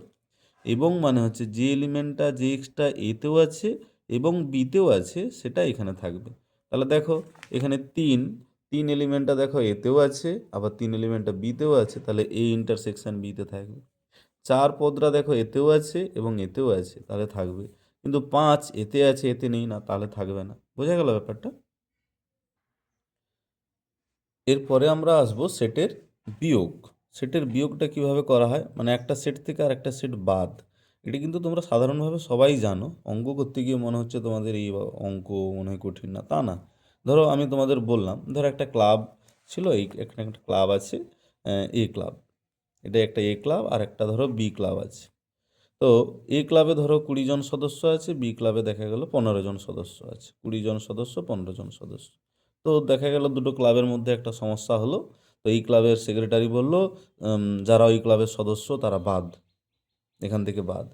Speaker 1: এবং মানে হচ্ছে যে এলিমেন্টটা যে এক্সটা এতেও আছে এবং বিতেও আছে সেটা এখানে থাকবে। তাহলে দেখো এখানে 3 এলিমেন্টটা দেখো এতেও আছে, আবার 3 এলিমেন্টটা বিতেও আছে, তাহলে এ ইন্টারসেকশন বিতে থাকবে। 4 পদরা দেখো এতেও আছে এবং এতেও আছে, তাহলে থাকবে। কিন্তু 5 এতে আছে এতে নেই না, তাহলে থাকবে না। বোঝা গেল ব্যাপারটা? এরপরে আমরা আসবো সেটের বিয়োগ। সেটের বিয়োগটা কিভাবে করা হয়, মানে একটা সেট থেকে আর একটা সেট বাদ। এটা কিন্তু তোমরা সাধারণভাবে সবাই জানো, অঙ্ক করতে গিয়ে মনে হচ্ছে তোমাদের এই অঙ্ক মনে হয় কঠিন, না তা না। ধরো আমি তোমাদের বললাম, ধরো একটা ক্লাব ছিল, এই একটা ক্লাব আছে, এ ক্লাব, এটা একটা এ ক্লাব আর একটা ধরো বি ক্লাব আছে। তো এ ক্লাবে ধরো 20 জন সদস্য আছে, বি ক্লাবে দেখা গেল 15 জন সদস্য আছে। 20 জন সদস্য, 15 জন সদস্য। তো দেখা গেল দুটো ক্লাবের মধ্যে একটা সমস্যা হলো। তো এই ক্লাবের সেক্রেটারি বলল, যারা ওই ক্লাবের সদস্য তারা বাদ, এখান থেকে বাদ।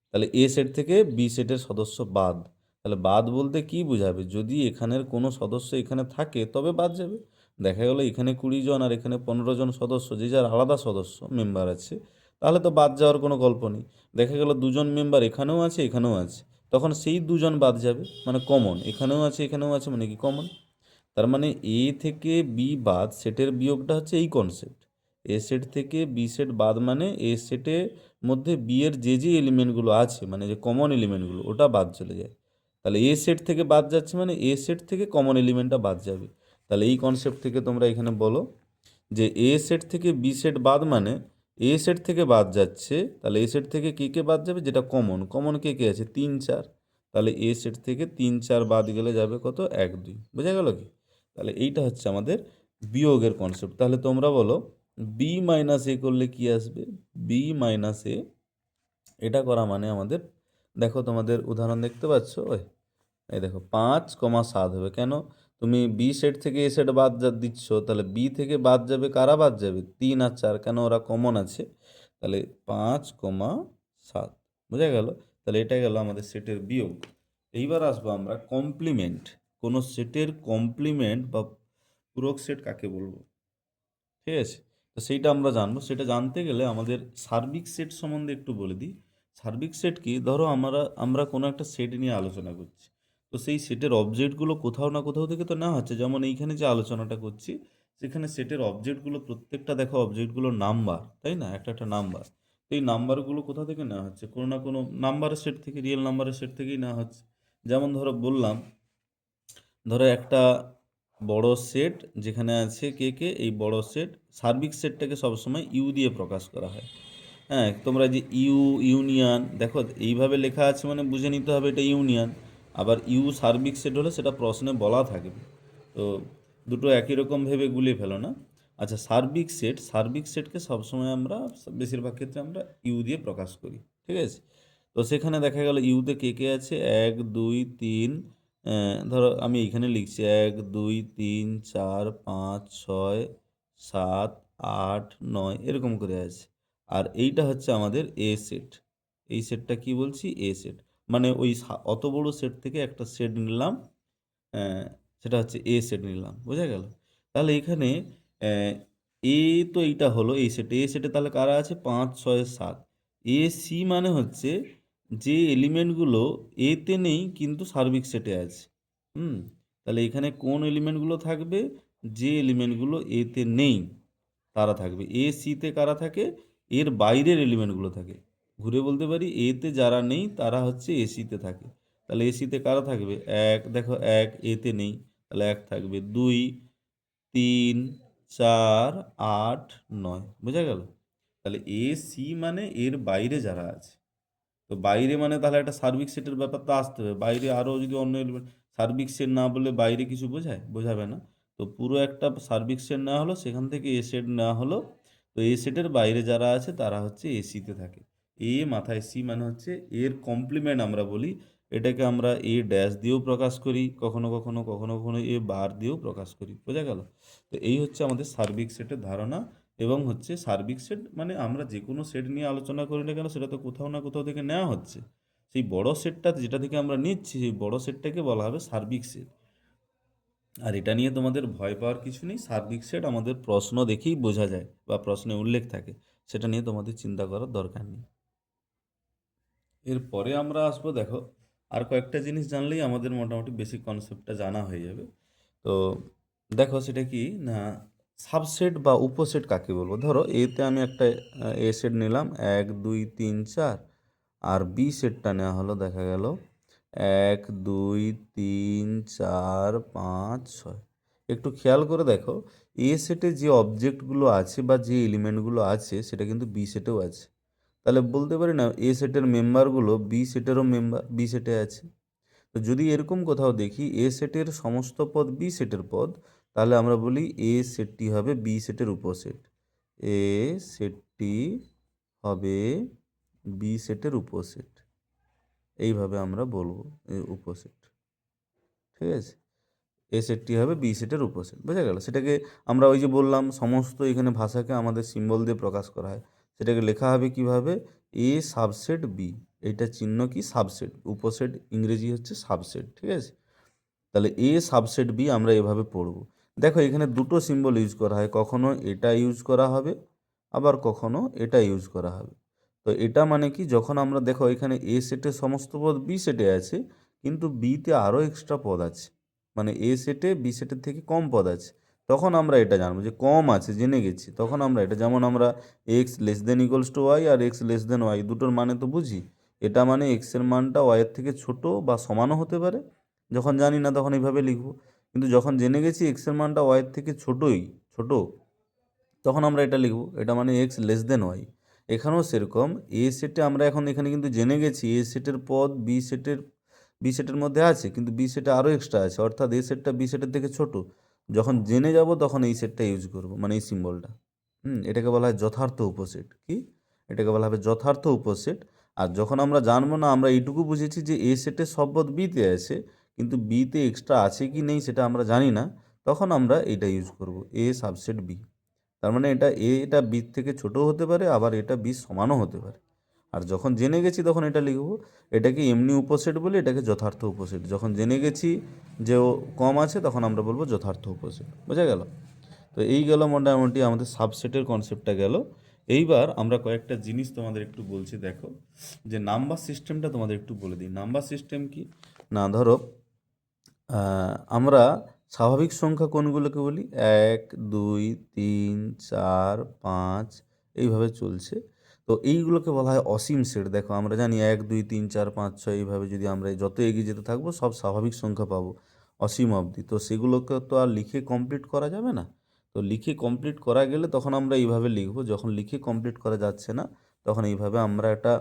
Speaker 1: তাহলে এ সেট থেকে বি সেটের সদস্য বাদ। তাহলে বাদ বলতে কি বোঝাবে? যদি এখানের কোনো সদস্য এখানে থাকে তবে বাদ যাবে। দেখা গেলো এখানে 20 জন আর এখানে 15 জন সদস্য, যে যার আলাদা সদস্য মেম্বার আছে, তাহলে তো বাদ যাওয়ার কোনো গল্প নেই। দেখা গেল দুজন মেম্বার এখানেও আছে এখানেও আছে, তখন সেই দুজন বাদ যাবে, মানে কমন, এখানেও আছে এখানেও আছে মানে কি কমন। তার মানে এ থেকে বি বাদ, সেটের বিয়োগটা হচ্ছে এই কনসেপ্ট। এ সেট থেকে বি সেট বাদ মানে এ সেটের মধ্যে বি এর যে যে এলিমেন্টগুলো আছে, মানে যে কমন এলিমেন্টগুলো, ওটা বাদ চলে যায়। তাহলে এ সেট থেকে বাদ যাচ্ছে মানে এ সেট থেকে কমন এলিমেন্টটা বাদ যাবে। তাহলে এই কনসেপ্ট থেকে তোমরা এখানে বলো যে এ সেট থেকে বি সেট বাদ মানে এ সেট থেকে বাদ যাচ্ছে, তাহলে এ সেট থেকে কে কে বাদ যাবে? যেটা কমন, কমন কে কে আছে? 3, 4। তাহলে এ সেট থেকে 3, 4 বাদ গেলে যাবে কত? 1, 2। বোঝা গেল কি? তাহলে এইটা হচ্ছে আমাদের বিয়োগের কনসেপ্ট। তাহলে তোমরা বলো বি মাইনাস এ করলে কি আসবে? বি মাইনাস এ, এটা করা মানে আমাদের, দেখো তোমাদের উদাহরণ দেখতে পাচ্ছ, এই দেখো 5, 7 হবে। কেন? তুমি বি সেট থেকে এ সেট বাদ দিচ্ছ, তাহলে বি থেকে বাদ যাবে, কারা বাদ যাবে? 3 আর 4, কেন ওরা কমন আছে। তাহলে 5,7 বোঝা গেল। তাহলে এটা গেল আমাদের সেটের বিয়োগ। এইবার আসবো আমরা কমপ্লিমেন্ট। কোনো সেটের কমপ্লিমেন্ট বা পূরক সেট কাকে বলবো, ঠিক আছে? তো সেইটা আমরা জানবো। সেটা জানতে গেলে আমাদের সার্বিক সেট সম্বন্ধে একটু বলে দিই। সার্বিক সেট কি, ধরো আমরা কোনো একটা সেট নিয়ে আলোচনা করছি, তো সেই সেটের অবজেক্টগুলো কোথাও না কোথাও থেকে তো নেওয়া হচ্ছে। যেমন এইখানে যে আলোচনাটা করছি, সেখানে সেটের অবজেক্টগুলো প্রত্যেকটা দেখো অবজেক্টগুলোর নাম্বার, তাই না, একটা একটা নাম্বার। তো এই নাম্বারগুলো কোথা থেকে নেওয়া হচ্ছে? কোনো না কোনো নাম্বারের সেট থেকে, রিয়েল নাম্বারের সেট থেকেই নেওয়া হচ্ছে। যেমন ধরো বললাম, ধরো একটা বড় সেট যেখানে আছে কে কে, এই বড় সেট, সার্বিক সেটটাকে সবসময় ইউ দিয়ে প্রকাশ করা হয়। হ্যাঁ, তোমরা যে ইউনিয়ন দেখো এইভাবে লেখা আছে মানে বুঝে নিতে হবে এটা ইউনিয়ন। আবার সার্বিক সেট হলে সেটা প্রশ্নে বলা থাকবে। তো দুটো একই রকম ভেবে গুলিয়ে ফেলো না। আচ্ছা, সার্বিক সেটকে সবসময় আমরা, বেশিরভাগ ক্ষেত্রে আমরা ইউ দিয়ে প্রকাশ করি, ঠিক আছে? তো সেখানে দেখা গেল ইউতে কে কে আছে, 1 2 3, ধরো আমি এইখানে লিখছি 1 2 3 4 5 6 7 8 9 এরকম করে আছে। আর এইটা হচ্ছে আমাদের এ সেট। এই সেটটা কি বলছি? এ সেট। মানে ওই অত বড় সেট থেকে একটা সেট নিলাম, সেটা হচ্ছে এ সেট নিলাম, বোঝা গেল? তাহলে এখানে এ, তো এইটা হলো এ সেটে তাহলে কারা আছে? 5 6 7। এ সি মানে হচ্ছে যে এলিমেন্টগুলো এতে নেই কিন্তু সার্বিক সেটে আছে। হুম, তাহলে এখানে কোন এলিমেন্টগুলো থাকবে? যে এলিমেন্টগুলো এতে নেই তারা থাকবে। এ সিতে কারা থাকে? এর বাইরের এলিমেন্টগুলো থাকে। ঘুরে বলতে পারি, এতে যারা নেই তারা হচ্ছে এসিতে থাকে। তাহলে এসিতে কারা থাকবে? 1, দেখো 1 এতে নেই, তাহলে 1 থাকবে। 2 3 4 8 9, বোঝা গেল? তাহলে এ সি মানে এর বাইরে যারা আছে। তো বাইরে মানে তাহলে একটা সার্বিক সেটের ব্যাপার তো আসতে হবে। বাইরে আরও যদি অন্য এলিমেন্ট, সার্বিক সেট না বললে বাইরে কিছু বোঝাবে না। তো পুরো একটা সার্বিক সেট নেওয়া হলো, সেখান থেকে এ সেট নেওয়া হলো। তো এ সেটের বাইরে যারা আছে তারা হচ্ছে এসিতে থাকে। এ মাথায় সি মানে হচ্ছে এর কমপ্লিমেন্ট আমরা বলি। এটাকে আমরা এ ড্যাশ দিয়েও প্রকাশ করি, কখনো কখনো কখনো কখনো এ বার দিয়েও প্রকাশ করি, বোঝা গেল? তো এই হচ্ছে আমাদের সার্বিক সেটের ধারণা। এবং হচ্ছে সার্বিক সেট মানে আমরা যে কোনো সেট নিয়ে আলোচনা করি না কেন, সেটা তো কোথাও না কোথাও থেকে নেওয়া হচ্ছে। সেই বড় সেটটা যেটা থেকে আমরা নিচ্ছি, সেই বড় সেটটাকে বলা হবে সার্বিক সেট। আর এটা নিয়ে তোমাদের ভয় পাওয়ার কিছু নেই। সার্বিক সেট আমাদের প্রশ্ন দেখেই বোঝা যায় বা প্রশ্নে উল্লেখ থাকে, সেটা নিয়ে তোমাদের চিন্তা করার দরকার নেই। এরপরে আমরা আসবো, দেখো আর কয়েকটা জিনিস জানলেই আমাদের মোটামুটি বেসিক কনসেপ্টটা জানা হয়ে যাবে। তো দেখো সেটা কি না, সাবসেট বা উপসেট কাকে বলবো। ধরো এতে আমি একটা এ সেট নিলাম 1 2 3 4, আর বি সেটটা নেওয়া হলো, দেখা গেল 1 2 3 4 5 6। একটু খেয়াল করে দেখো, এ সেটে যে অবজেক্টগুলো আছে বা যে এলিমেন্টগুলো আছে সেটা কিন্তু বি সেটেও আছে। তাহলে বলতে পারি না এ সেটের মেম্বারগুলো বি সেটেরও মেম্বার বি সেটে আছে। তো যদি এরকম কোথাও দেখি এ সেটের সমস্ত পদ বি সেটের পদ, তাহলে আমরা বলি এ সেটটি হবে বি সেটের উপসেট। এ সেটটি হবে বি সেটের উপসেট। এইভাবে আমরা বলবো উপসেট, ঠিক আছে? এ সেটটি হবে বি সেটের উপসেট, বোঝা গেল? সেটাকে আমরা ওই যে বললাম সমস্ত এখানে ভাষাকে আমাদের সিম্বল দিয়ে প্রকাশ করা হয়। সেটাকে লেখা হবে কিভাবে? এ সাবসেট বি। এইটা চিহ্ন কি? সাবসেট। উপসেট ইংরেজি হচ্ছে সাবসেট, ঠিক আছে? তাহলে এ সাবসেট বি আমরা এভাবে পড়ব। দেখো এখানে দুটো সিম্বল ইউজ করা হয়, কখনো এটা ইউজ করা হবে, আবার কখনো এটা ইউজ করা হবে। তো এটা মানে কি, যখন আমরা দেখো এখানে এ সেটের সমস্ত পদ বি সেটে আছে, কিন্তু বিতে আরও এক্সট্রা পদ আছে, মানে এ সেটে বি সেটের থেকে কম পদ আছে, তখন আমরা এটা জানবো যে কম আছে, জেনে গেছি, তখন আমরা এটা, যেমন আমরা x less than equals to y আর এক্স লেস দেন ওয়াই দুটোর মানে তো বুঝি। এটা মানে এক্সের মানটা ওয়াইয়ের থেকে ছোট বা সমানও হতে পারে। যখন জানি না তখন এইভাবে লিখব, কিন্তু যখন জেনে গেছি এক্সের মানটা ওয়াইয়ের থেকে ছোট, তখন আমরা এটা লিখব, এটা মানে এক্স লেস দেন ওয়াই। এখানেও সেরকম, এ সেটে আমরা এখন এখানে কিন্তু জেনে গেছি এ সেটের পদ বি সেটের মধ্যে আছে, কিন্তু বি সেটে আরও এক্সট্রা আছে, অর্থাৎ এ সেটটা বি সেটের থেকে ছোট। যখন জেনে যাব তখন এই সেটটা ইউজ করব, মানে এই সিম্বলটা। এটাকে বলা হয় যথার্থ উপসেট। কি? এটাকে বলা হবে যথার্থ উপসেট। আর যখন আমরা জানবো না, আমরা এইটুকু বুঝেছি যে এ সেটের সব পদ বিতে আছে, কিন্তু বিতে এক্সট্রা আছে কি নেই সেটা আমরা জানি না, তখন আমরা এটা ইউজ করব, এ সাবসেট বি। তার মানে এটা বির থেকে ছোটও হতে পারে, আবার এটা বির সমানও হতে পারে। আর যখন জেনে গেছি তখন এটা লিখব, এটাকে এমনি উপসেট বলে, এটাকে যথার্থ উপসেট। যখন জেনে গেছি যে ও কম আছে তখন আমরা বলবো যথার্থ উপসেট। বোঝা গেল? তো এই গেল মোটামুটি আমাদের সাবসেটের কনসেপ্টটা গেল। এইবার আমরা কয়েকটা জিনিস তোমাদের একটু বলছি, দেখো যে নাম্বার সিস্টেমটা তোমাদের একটু বলে দিই। নাম্বার সিস্টেম কি না, ধরো আমরা স্বাভাবিক সংখ্যা কোনগুলোকে বলি? 1, 2, 3, 4, 5 এইভাবে চলছে। তো এইগুলোকে বলা হয় অসীম সেট। দেখো আমরা জানি 1, 2, 3, 4, 5, 6 এইভাবে যদি আমরা যত এগিয়ে যেতে থাকবো সব স্বাভাবিক সংখ্যা পাবো অসীম অবধি। তো সেগুলোকে তো আর লিখে কমপ্লিট করা যাবে না। তো লিখে কমপ্লিট করা গেলে তখন আমরা এইভাবে লিখবো। যখন লিখে কমপ্লিট করা যাচ্ছে না তখন এইভাবে আমরা একটা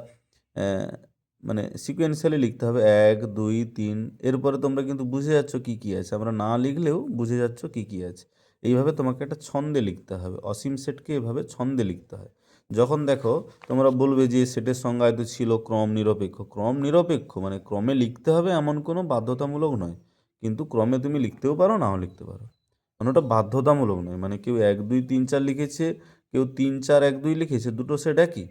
Speaker 1: মানে সিকোয়েন্সিয়ালি লিখতে হবে 1, 2, 3। এরপরে তোমরা কিন্তু বুঝে যাচ্ছ কী কী আছে, আমরা না লিখলেও বুঝে যাচ্ছ কী কী আছে। এইভাবে তোমাকে একটা ছন্দে লিখতে হবে। অসীম সেটকে এভাবে ছন্দে লিখতে হয়। যখন দেখো তোমরা বলবে যে সেটের সংজ্ঞায় তো ছিল ক্রম নিরপেক্ষ। ক্রম নিরপেক্ষ মানে ক্রমে লিখতে হবে এমন কোনো বাধ্যতামূলক নয়, কিন্তু ক্রমে তুমি লিখতেও পারো, নাও লিখতে পারো। মানে ওটা বাধ্যতামূলক নয়। মানে কেউ 1, 2, 3, 4 লিখেছে, কেউ 3, 4, 1, 2 লিখেছে, দুটো সেট একই।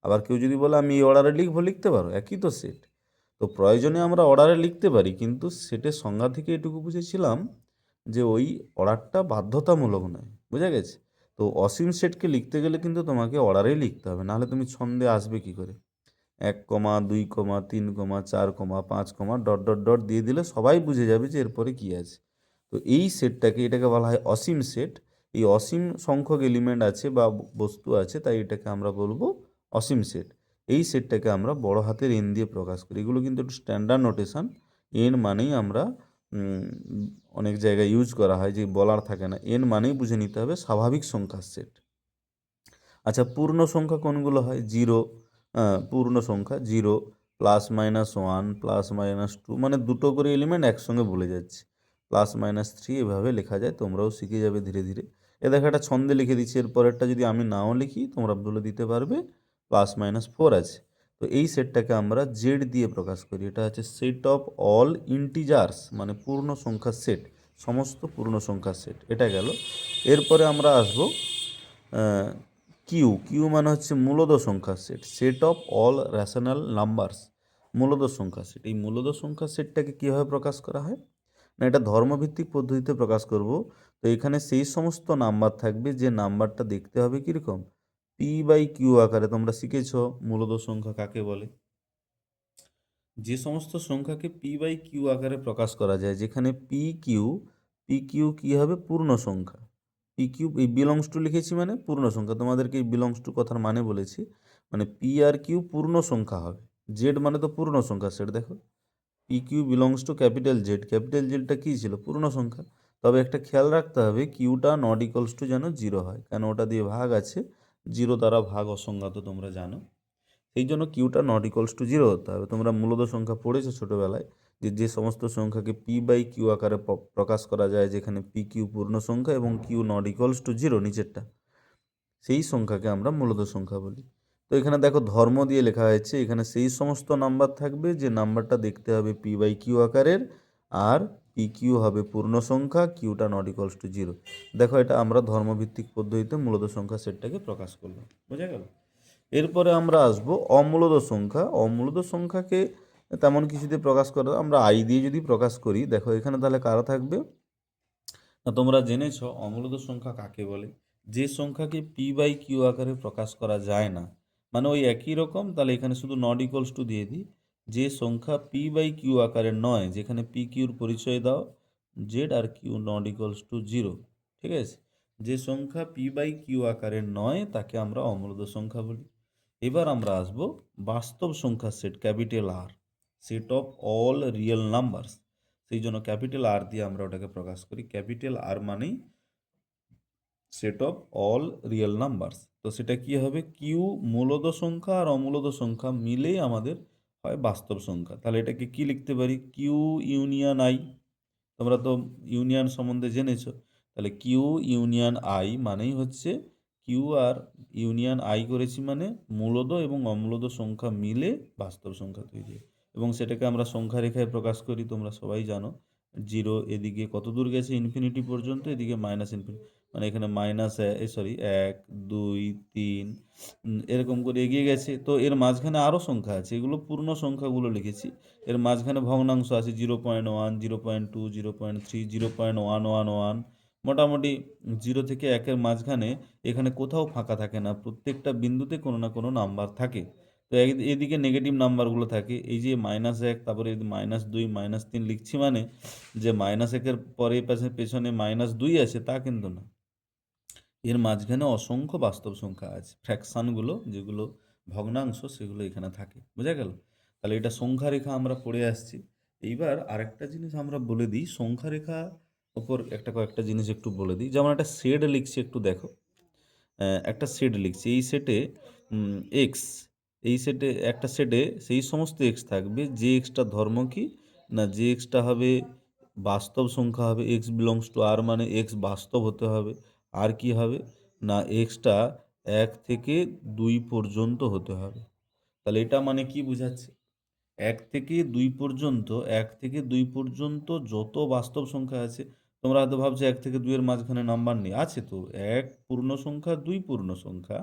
Speaker 1: আবার কেউ যদি বলে আমি এই অর্ডারে লিখবো, লিখতে পারো, একই তো সেট। তো প্রয়োজনে আমরা অর্ডারে লিখতে পারি, কিন্তু সেটের সংজ্ঞা থেকে এটুকু বুঝেছিলাম যে ওই অর্ডারটা বাধ্যতামূলক নয়। বোঝা গেছে? তো অসীম সেটকে লিখতে গেলে কিন্তু তোমাকে অর্ডারেই লিখতে হবে, নাহলে তুমি ছন্দে আসবে কি করে? 1, 2, 3, 4, 5 ডট ডট ডট দিয়ে দিলে সবাই বুঝে যাবে যে এরপরে কী আছে। তো এই এটাকে বলা হয় অসীম সেট। এই অসীম সংখ্যক এলিমেন্ট আছে বা বস্তু আছে, তাই এটাকে আমরা বলবো অসীম সেট। এই সেটটাকে আমরা বড় হাতের এন দিয়ে প্রকাশ করি। এগুলো কিন্তু একটু স্ট্যান্ডার্ড নোটেশন। এন মানেই আমরা অনেক জায়গায় ইউজ করা হয়, যে বলার থাকে না, এন মানেই বুঝে নিতে হবে স্বাভাবিক সংখ্যার সেট। আচ্ছা, পূর্ণ সংখ্যা কোনগুলো হয়? 0, পূর্ণ সংখ্যা 0, +-1, +-2, মানে দুটো করে এলিমেন্ট একসঙ্গে বলে যাচ্ছে। +-3 এভাবে লেখা যায়, তোমরাও শিখে যাবে ধীরে ধীরে। দেখো একটা ছন্দে লিখে দিচ্ছি, এর পরেরটা যদি আমি নাও লিখি তোমরা বলে দিতে পারবে +-4 আছে। তো এই সেটটাকে আমরা জেড দিয়ে প্রকাশ করি। এটা হচ্ছে সেট অফ অল ইন্টিজার্স, মানে পূর্ণ সংখ্যার সেট, সমস্ত পূর্ণ সংখ্যার সেট। এটা গেল। এরপরে আমরা আসবো কিউ মানে হচ্ছে মূলদ সংখ্যার set, set of all rational numbers, মূলদ সংখ্যার সেট। এই মূলদ সংখ্যার সেটটাকে কীভাবে প্রকাশ করা হয় না, এটা ধর্মভিত্তিক পদ্ধতিতে প্রকাশ করব। তো এখানে সেই সমস্ত নাম্বার থাকবে যে নাম্বারটা দেখতে হবে কীরকম, P/Q আকারে। তোমরা শিখেছ মূলদ সংখ্যা কাকে বলে। যে সমস্ত সংখ্যাকে P/Q আকারে প্রকাশ করা যায়, যেখানে পি কিউ কী হবে? পূর্ণ সংখ্যা। পি কিউ এই বিলংস টু লিখেছি মানে পূর্ণ সংখ্যা, তোমাদেরকে এই বিলংস টু কথার মানে বলেছি। মানে পি আর কিউ পূর্ণ সংখ্যা হবে। জেড মানে তো পূর্ণ সংখ্যা সেট। দেখো P Q belongs to capital Z. Capital জেডটা কী ছিল? পূর্ণ সংখ্যা। তবে একটা খেয়াল রাখতে হবে, কিউটা নট ইকলস টু যেন 0 হয়, কেন ওটা দিয়ে ভাগ আছে। 0 দ্বারা ভাগ অসংজ্ঞাত, তোমরা জানো। সেই জন্য কিউটা নট ইকলস টু 0 হতে হবে। তোমরা মূলত সংখ্যা পড়েছো ছোটোবেলায়, যে সমস্ত সংখ্যাকে P/Q আকারে প্রকাশ করা যায়, যেখানে পি কিউ পূর্ণ সংখ্যা এবং কিউ নট ইকলস টু 0 নিচেরটা, সেই সংখ্যাকে আমরা মূলত সংখ্যা বলি। তো এখানে দেখো ধর্ম দিয়ে লেখা হয়েছে, এখানে সেই সমস্ত নাম্বার থাকবে যে নাম্বারটা দেখতে হবে P/Q আকারের, আর পি কিউ হবে পূর্ণ সংখ্যা, কিউটা নট ইকলস টু 0। দেখো এটা আমরা ধর্মভিত্তিক পদ্ধতিতে মূলত সংখ্যা সেটটাকে প্রকাশ করলাম। বোঝা গেল? এরপরে আমরা আসব অমূলদ সংখ্যা। অমূলদ সংখ্যাকে তেমন কিছু দিয়ে প্রকাশ করা, আমরা আই দিয়ে যদি প্রকাশ করি, দেখো এখানে তাহলে কারা থাকবে না, তোমরা জেনেছ অমূলদ সংখ্যা কাকে বলে। যে সংখ্যাকে P/Q আকারে প্রকাশ করা যায় না, মানে ওই একই রকম, তাহলে এখানে শুধু নট ইকলস টু দিয়ে দিই। যে সংখ্যা P/Q আকারে নয়, যেখানে পি কিউর পরিচয় দাও জেড আর কিউ নট ইকলস টু 0, ঠিক আছে। যে সংখ্যা P/Q আকারে নয় তাকে আমরা অমূলদ সংখ্যা বলি। এবার আমরা আসব বাস্তব সংখ্যার set, capital R, set of all real numbers. সেই জন্য ক্যাপিটাল আর দিয়ে আমরা ওটাকে প্রকাশ করি। ক্যাপিটাল আর মানেই set of all real numbers. তো সেটা কি হবে? কিউ মূলদ সংখ্যা আর অমূলদ সংখ্যা মিলেই আমাদের হয় বাস্তব সংখ্যা। তাহলে এটাকে কি লিখতে পারি? Q union I. তোমরা তো ইউনিয়ন সম্বন্ধে জেনেছো। তাহলে কিউ ইউনিয়ন আই মানেই হচ্ছে কিউ আর ইউনিয়ন আই করেছি মানে মূলদ এবং অমূলদ সংখ্যা মিলে বাস্তব সংখ্যা তৈরি হয়। এবং সেটাকে আমরা সংখ্যা রেখায় প্রকাশ করি, তোমরা সবাই জানো। 0 এদিকে কত দূর গেছে ইনফিনিটি পর্যন্ত, এদিকে মাইনাস ইনফিনিটি, মানে এখানে মাইনাস 1 2 3 এরকম করে এগিয়ে গেছে। তো এর মাঝখানে আরও সংখ্যা আছে, এগুলো পূর্ণ সংখ্যাগুলো লিখেছি। এর মাঝখানে ভগ্নাংশ আছে 0.1 0.2 0.3 0.111, মোটামুটি 0 থেকে 1-এর মাঝখানে এখানে কোথাও ফাঁকা থাকে না, প্রত্যেকটা বিন্দুতে কোনো না কোনো নাম্বার থাকে। তো এদিকে নেগেটিভ নাম্বারগুলো থাকে, এই যে -1, তারপরে -2 -3 লিখছি, মানে যে -1-এর পরে পেছনে -2 আছে তা কিন্তু না, এর মাঝখানে অসংখ্য বাস্তব সংখ্যা আছে, ফ্র্যাকশানগুলো যেগুলো ভগ্নাংশ সেগুলো এখানে থাকে। বোঝা গেল? তাহলে এটা সংখ্যা রেখা আমরা পড়ে আসছি। এইবার আরেকটা জিনিস আমরা বলে দিই, সংখ্যা রেখা ওপর কয়েকটা জিনিস একটু বলে দিই। যেমন একটা শেড লিখছি, একটু দেখো। একটা সেট লিখছি, এই সেটে এক্স, এই সেটে একটা সেটে সেই সমস্ত এক্স থাকবে যে এক্সটা ধর্ম কি না, যে এক্সটা হবে বাস্তব সংখ্যা হবে, এক্স বিলংস টু আর, মানে এক্স বাস্তব হতে হবে। আর কি হবে না, এক্সটা 1 থেকে 2 পর্যন্ত হতে হবে। তাহলে এটা মানে কি বোঝাচ্ছে, 1 থেকে 2 পর্যন্ত, 1 থেকে 2 পর্যন্ত যত বাস্তব সংখ্যা আছে, তোমরা হয়তো ভাবছো 1 থেকে 2 এর মাঝখানে নাম্বার নেই, আছে তো, 1 পূর্ণ সংখ্যা, 2 পূর্ণ সংখ্যা,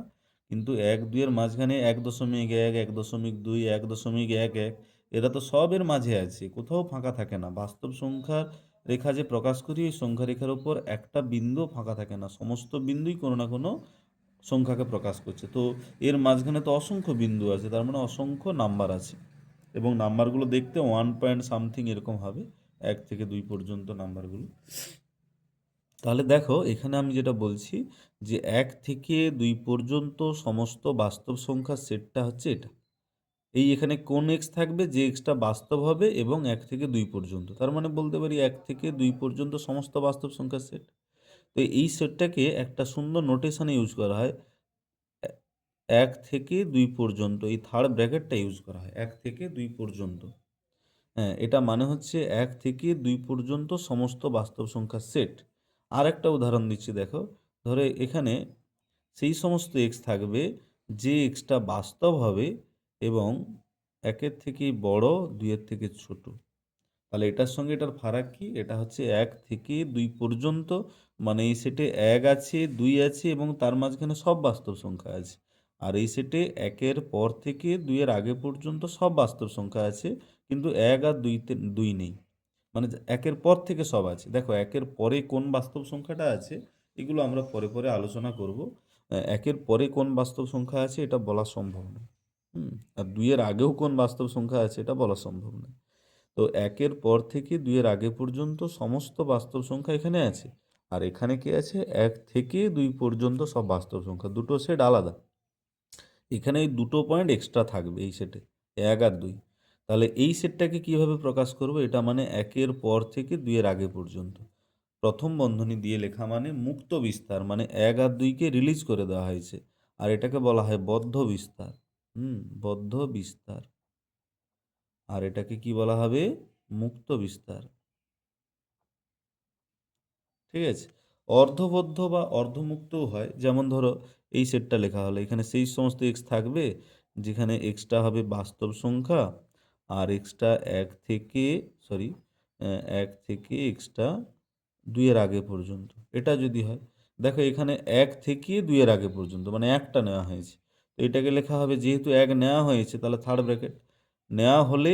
Speaker 1: কিন্তু 1 2 এর মাঝখানে 1.1 1.2 1.11, এরা তো সবের মাঝে আছে, কোথাও ফাঁকা থাকে না। বাস্তব সংখ্যার রেখা যে প্রকাশ করি, এই সংখ্যা রেখার উপর একটা বিন্দু ফাঁকা থাকে না, সমস্ত বিন্দুই কোনো না কোনো সংখ্যাকে প্রকাশ করছে। তো এর মাঝখানে তো অসংখ্য বিন্দু আছে, তার মানে অসংখ্য নাম্বার আছে, এবং নাম্বারগুলো দেখতে 1 পয়েন্ট সামথিং এরকম হবে, 1 থেকে 2 পর্যন্ত নাম্বারগুলো। তাহলে দেখো এখানে আমি যেটা বলছি যে 1 থেকে 2 পর্যন্ত সমস্ত বাস্তব সংখ্যার সেটটা হচ্ছে এটা। এই এখানে কোন এক্স থাকবে, যে এক্সটা বাস্তব হবে এবং 1 থেকে 2 পর্যন্ত, তার মানে বলতে পারি 1 থেকে 2 পর্যন্ত সমস্ত বাস্তব সংখ্যার সেট। তো এই সেটটাকে একটা সুন্দর নোটেশনে ইউজ করা হয়, 1 থেকে 2 পর্যন্ত, এই থার্ড ব্র্যাকেটটা ইউজ করা হয়, 1 থেকে 2 পর্যন্ত। হ্যাঁ, এটা মানে হচ্ছে 1 থেকে 2 পর্যন্ত সমস্ত বাস্তব সংখ্যার সেট। আর একটা উদাহরণ দিচ্ছি, দেখো। ধরো এখানে সেই সমস্ত এক্স থাকবে যে এক্সটা বাস্তব হবে এবং 1-এর থেকে বড়, 2-এর থেকে ছোট। তাহলে এটার সঙ্গে এটার ফারাক কি, এটা হচ্ছে 1 থেকে 2 পর্যন্ত, মানে এই সেটে 1 আছে, 2 আছে এবং তার মাঝখানে সব বাস্তব সংখ্যা আছে। আর এই সেটে 1-এর পর থেকে 2-এর আগে পর্যন্ত সব বাস্তব সংখ্যা আছে, কিন্তু 1 আর 2 নেই, মানে 1-এর পর থেকে সব আছে। দেখো 1-এর পরে কোন বাস্তব সংখ্যাটা আছে এগুলো আমরা পরে পরে আলোচনা করব। 1-এর পরে কোন বাস্তব সংখ্যা আছে এটা বলা সম্ভব নয়। আর 2-এর আগেও কোন বাস্তব সংখ্যা আছে এটা বলা সম্ভব নয়। তো 1-এর পর থেকে 2-এর আগে পর্যন্ত সমস্ত বাস্তব সংখ্যা এখানে আছে, আর এখানে কি আছে, 1 থেকে 2 পর্যন্ত সব বাস্তব সংখ্যা, দুটো সেট আলাদা। এখানে এই দুটো পয়েন্ট এক্সট্রা থাকবে এই সেটে, 1 আর 2। তাহলে এই সেটটাকে কিভাবে প্রকাশ করব, এটা মানে 1-এর পর থেকে 2-এর আগে পর্যন্ত, প্রথম বন্ধনী দিয়ে লেখা মানে মুক্ত বিস্তার, মানে 1 আর 2কে রিলিজ করে দেওয়া হয়েছে, আর এটাকে বলা হয় বদ্ধ বিস্তার। বদ্ধ বিস্তার। আর এটাকে কি বলা হবে, মুক্ত বিস্তার। ঠিক আছে? অর্ধবদ্ধ বা অর্ধমুক্তও হয়, যেমন ধরো এই সেটটা লেখা হলো, এখানে সেই সমস্ত এক্স থাকবে যেখানে এক্সটা হবে বাস্তব সংখ্যা, আর এক্সটা 1 থেকে সরি 1 থেকে এক্সটা 2-এর আগে পর্যন্ত, এটা যদি হয়, দেখো এখানে 1 থেকে 2-এর আগে পর্যন্ত মানে একটা নেওয়া হয়েছে, তো এটাকে লেখা হবে, যেহেতু 1 নেওয়া হয়েছে তাহলে থার্ড ব্র্যাকেট, নেওয়া হলে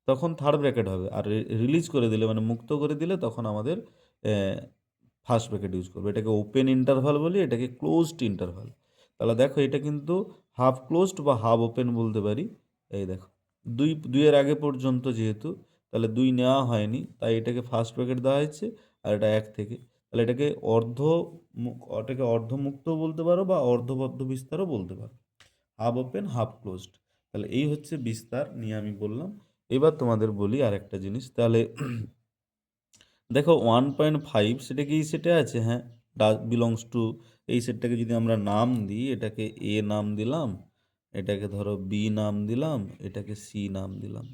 Speaker 1: তখন থার্ড ব্র্যাকেট হবে, আর রিলিজ করে দিলে মানে মুক্ত করে দিলে তখন আমাদের ফার্স্ট ব্র্যাকেট ইউজ করবো। এটাকে ওপেন ইন্টারভাল বলি, এটাকে ক্লোজড ইন্টারভাল। তাহলে দেখো এটা কিন্তু হাফ ক্লোজড বা হাফ ওপেন বলতে পারি। এই দেখো 2-এর আগে পর্যন্ত যেহেতু, তাহলে 2 নেওয়া হয়নি, তাই এটাকে ফার্স্ট ব্র্যাকেট দেওয়া হয়েছে, আর এটা 1 থেকে, তাহলে এটাকে অর্ধমুক্তও বলতে পারো বা অর্ধবদ্ধ বিস্তারও বলতে পারো, হাফ ওপেন হাফ ক্লোজড। তাহলে এই হচ্ছে বিস্তার নিয়ে আমি বললাম। এবার তোমাদের বলি আর একটা জিনিস, তাহলে দেখো 1.5 সেটা কি এই সেটে আছে, হ্যাঁ, বিলংস টু, এই সেটটাকে যদি আমরা নাম দিই, এটাকে এ নাম দিলাম, এটাকে ধরো বি নাম দিলাম, এটাকে সি নাম দিলাম।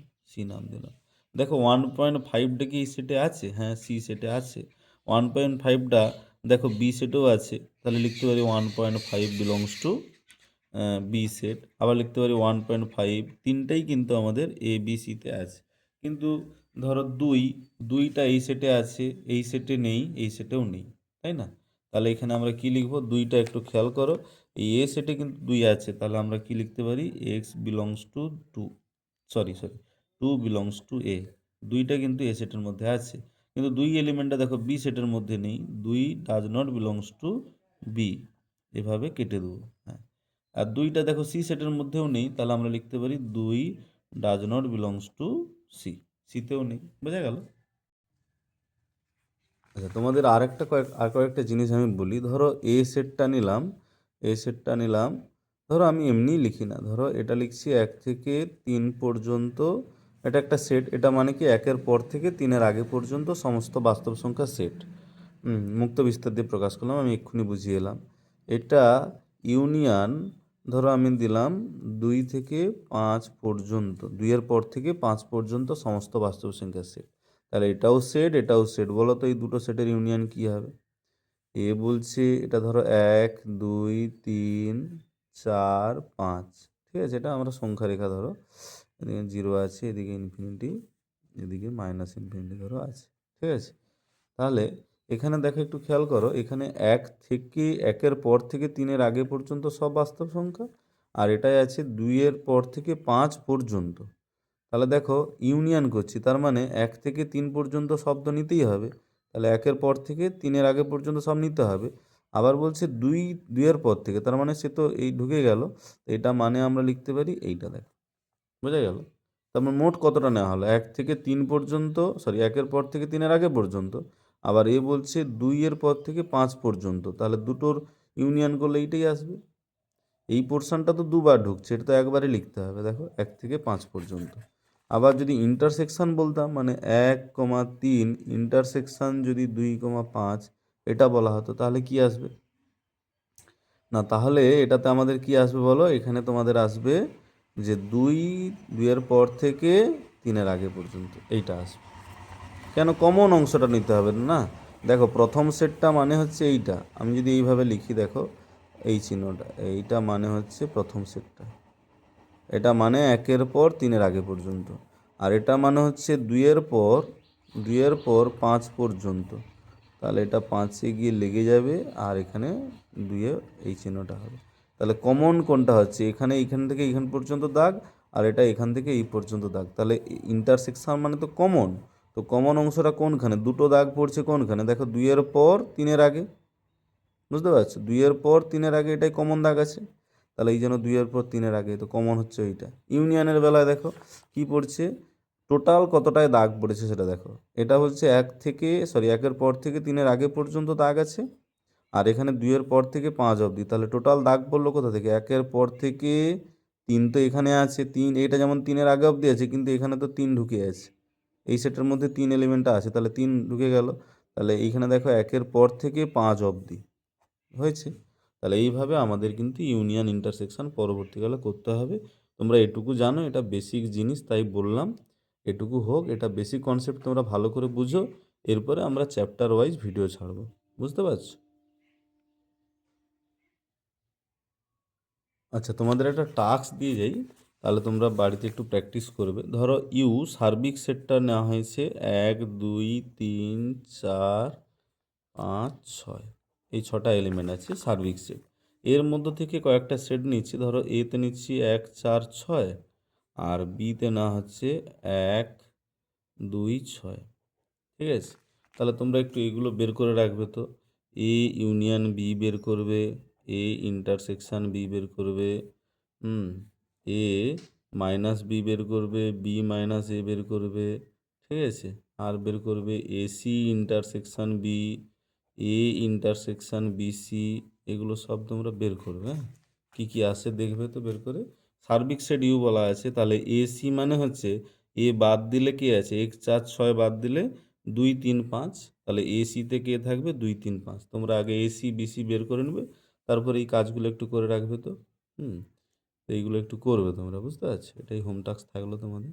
Speaker 1: দেখো 1.5টা কি এই সেটে আছে, হ্যাঁ সি সেটে আছে। 1.5টা দেখো বি সেটেও আছে, তাহলে লিখতে পারি 1.5 বিলংস টু বি সেট, আবার লিখতে পারি 1.5, তিনটাই কিন্তু আমাদের এ বি সিতে আছে। কিন্তু ধরো দুইটা এই সেটে আছে, এই সেটে নেই, এই সেটেও নেই, তাই না? তাহলে এখানে আমরা কি লিখবো? দুইটা একটু খেয়াল করো, এই এ সেটে কিন্তু 2 আছে, তাহলে আমরা কি লিখতে পারি? X belongs to 2, sorry 2 belongs to A. দুইটা কিন্তু এ সেটের মধ্যে আছে, কিন্তু 2 এলিমেন্টটা দেখো বি সেটের মধ্যে নেই, 2 does not belongs to B, এভাবে কেটে দেবো। হ্যাঁ, আর দুইটা দেখো সি সেটের মধ্যেও নেই, তাহলে আমরা লিখতে পারি 2 does not belongs to C, সিতেও নেই। বোঝা গেল? আচ্ছা, তোমাদের আর কয়েকটা জিনিস আমি বলি। ধরো এ সেটটা নিলাম, ধরো আমি এমনিই লিখি না, ধরো এটা লিখছি 1 থেকে 3 পর্যন্ত, এটা একটা সেট, এটা মানে কি 1-এর পর থেকে 3-এর আগে পর্যন্ত সমস্ত বাস্তব সংখ্যার সেট। মুক্ত বিস্তার দিয়ে প্রকাশ করলাম, আমি এক্ষুনি বুঝিয়ে এলাম। এটা ইউনিয়ন, ধরো আমি দিলাম 2 থেকে 5 পর্যন্ত, 2-এর পর থেকে 5 পর্যন্ত সমস্ত বাস্তব সংখ্যার সেট। তাহলে এটাও সেট, এটাও সেট। বলো তো এই দুটো সেটের ইউনিয়ন কি হবে? এ বলছে এটা ধরো 1, 2, 3, 4, 5, ঠিক আছে? এটা আমরা সংখ্যা রেখা, ধরো এদিকে 0 আছে, এদিকে ইনফিনিটি, এদিকে মাইনাস ইনফিনিটি ধরো আছে, ঠিক আছে? তাহলে এখানে দেখো, একটু খেয়াল করো, এখানে 1-এর পর থেকে 3-এর আগে পর্যন্ত সব বাস্তব সংখ্যা, আর এটাই আছে 2-এর পর থেকে 5 পর্যন্ত। তাহলে দেখো ইউনিয়ন করছি, তার মানে 1 থেকে 3 পর্যন্ত শব্দ নিতেই হবে, তাহলে 1-এর পর থেকে 3-এর আগে পর্যন্ত সব নিতে হবে। আবার বলছে 2-এর পর থেকে, তার মানে সে তো এই ঢুকে গেল, এটা মানে আমরা লিখতে পারি এইটা, দেখো বোঝা গেল? তারপর মোট কতটা নেওয়া হলো? 1 থেকে 3 পর্যন্ত, সরি 1-এর পর থেকে 3-এর আগে পর্যন্ত, আবার এ বলছে 2-এর পর থেকে 5 পর্যন্ত, তাহলে দুটোর ইউনিয়ন করলে এইটাই আসবে। এই পোর্শনটা তো দুবার ঢুকছে, এটা তো একবারে লিখতে হবে, দেখো 1 থেকে 5 পর্যন্ত। আবার যদি ইন্টারসেকশন বলতাম, মানে 1,3 ইন্টারসেকশন যদি 2,5 এটা বলা হতো, তাহলে কি আসবে? না, তাহলে এটাতে আমাদের কি আসবে বলো? এখানে তোমাদের আসবে যে 2-এর পর থেকে 3-এর আগে পর্যন্ত, এইটা আসবে। কেন? কমন অংশটা নিতে হবে না? দেখো প্রথম সেটটা মানে হচ্ছে এইটা, আমি যদি এইভাবে লিখি, দেখো এই চিহ্নটা, এইটা মানে হচ্ছে প্রথম সেটটা, এটা মানে 1-এর পর 3-এর আগে পর্যন্ত, আর এটা মানে হচ্ছে 2-এর পর 5 পর্যন্ত, তাহলে এটা 5-এ গিয়ে লেগে যাবে, আর এখানে 2-এ এই চিহ্নটা হবে। তাহলে কমন কোনটা হচ্ছে? এইখান থেকে এইখান পর্যন্ত দাগ, আর এটা এখান থেকে এই পর্যন্ত দাগ, তাহলে ইন্টারসেকশন মানে তো কমন। তো কমন অংশটা কোনখানে? দুটো দাগ পড়ছে কোনখানে? দেখো 2-এর পর 3-এর আগে, বুঝতে পারছো? 2-এর পর 3-এর আগে এটাই কমন দাগ আছে, তাহলে এই জন্য 2-এর পর 3-এর আগে, তো কমন হচ্ছে এইটা। ইউনিয়নের বেলায় দেখো কি পড়ছে, টোটাল কতটায় দাগ পড়েছে সেটা দেখো। এটা হচ্ছে 1-এর পর থেকে 3-এর আগে পর্যন্ত দাগ আছে, আর এখানে 2-এর পর থেকে 5 অবধি, তাহলে টোটাল দাগ পড়লো কোথা থেকে? 1-এর পর থেকে 3 তো এখানে আছে, 3 এটা যেমন 3-এর আগে অবধি আছে, কিন্তু এখানে তো 3 ঢুকে আছে, এই সেটের মধ্যে 3 এলিমেন্টটা আছে, তাহলে 3 ঢুকে গেল। তাহলে এইখানে দেখো 1-এর পর থেকে 5 অবধি হয়েছে। তাহলে এইভাবে আমাদের কিন্তু ইউনিয়ন ইন্টারসেকশন পরবর্তীকালে করতে হবে। তোমরা এটুকু জানো, এটা বেসিক জিনিস, তাই বললাম এটুকু হোক, এটা বেসিক কনসেপ্ট তোমরা ভালো করে বুঝো, এরপরে আমরা চ্যাপ্টার ওয়াইজ ভিডিও ছাড়বো। বুঝতে পারছো? আচ্ছা, তোমাদের একটা টাস্ক দিয়ে যাই, তাহলে তোমরা বাড়িতে একটু প্র্যাকটিস করবে। ধরো সার্বিক সেটটা নেওয়া হয়েছে 1, 2, 3, 4, 5, 6, এই 6টা এলিমেন্ট আছে সার্বিক সেট। এর মধ্য থেকে কয়েকটা সেট নিচ্ছি, ধরো এতে নিচ্ছি 1, 4, 6, আর বিতে নেওয়া হচ্ছে 1, 2, 6, ঠিক আছে? তাহলে তোমরা একটু এগুলো বের করে রাখবে তো। এ ইউনিয়ন বি বের করবে, এ ইন্টারসেকশান বি বের করবে, হুম, এ মাইনাস বি বের করবে, বি মাইনাস এ বের করবে, ঠিক আছে? আর বের করবে AC intersection B, A intersection BC, এগুলো সব তোমরা বের করবে। হ্যাঁ, কী কী আসে দেখবে তো বের করে। সার্বিক সেট ইউ বলা আছে, তাহলে এসি মানে হচ্ছে এ বাদ দিলে কে আছে? 1, 4, 6 বাদ দিলে 2, 3, 5, তাহলে এসিতে কে থাকবে? 2, 3, 5। তোমরা আগে এসি বিসি বের করে নেবে, তারপরে এই কাজগুলো একটু করে রাখবে তো। হুম, তো এইগুলো একটু করবে তোমরা, বুঝতে পারছো? এটাই হোম টাস্ক থাকলো তোমাদের।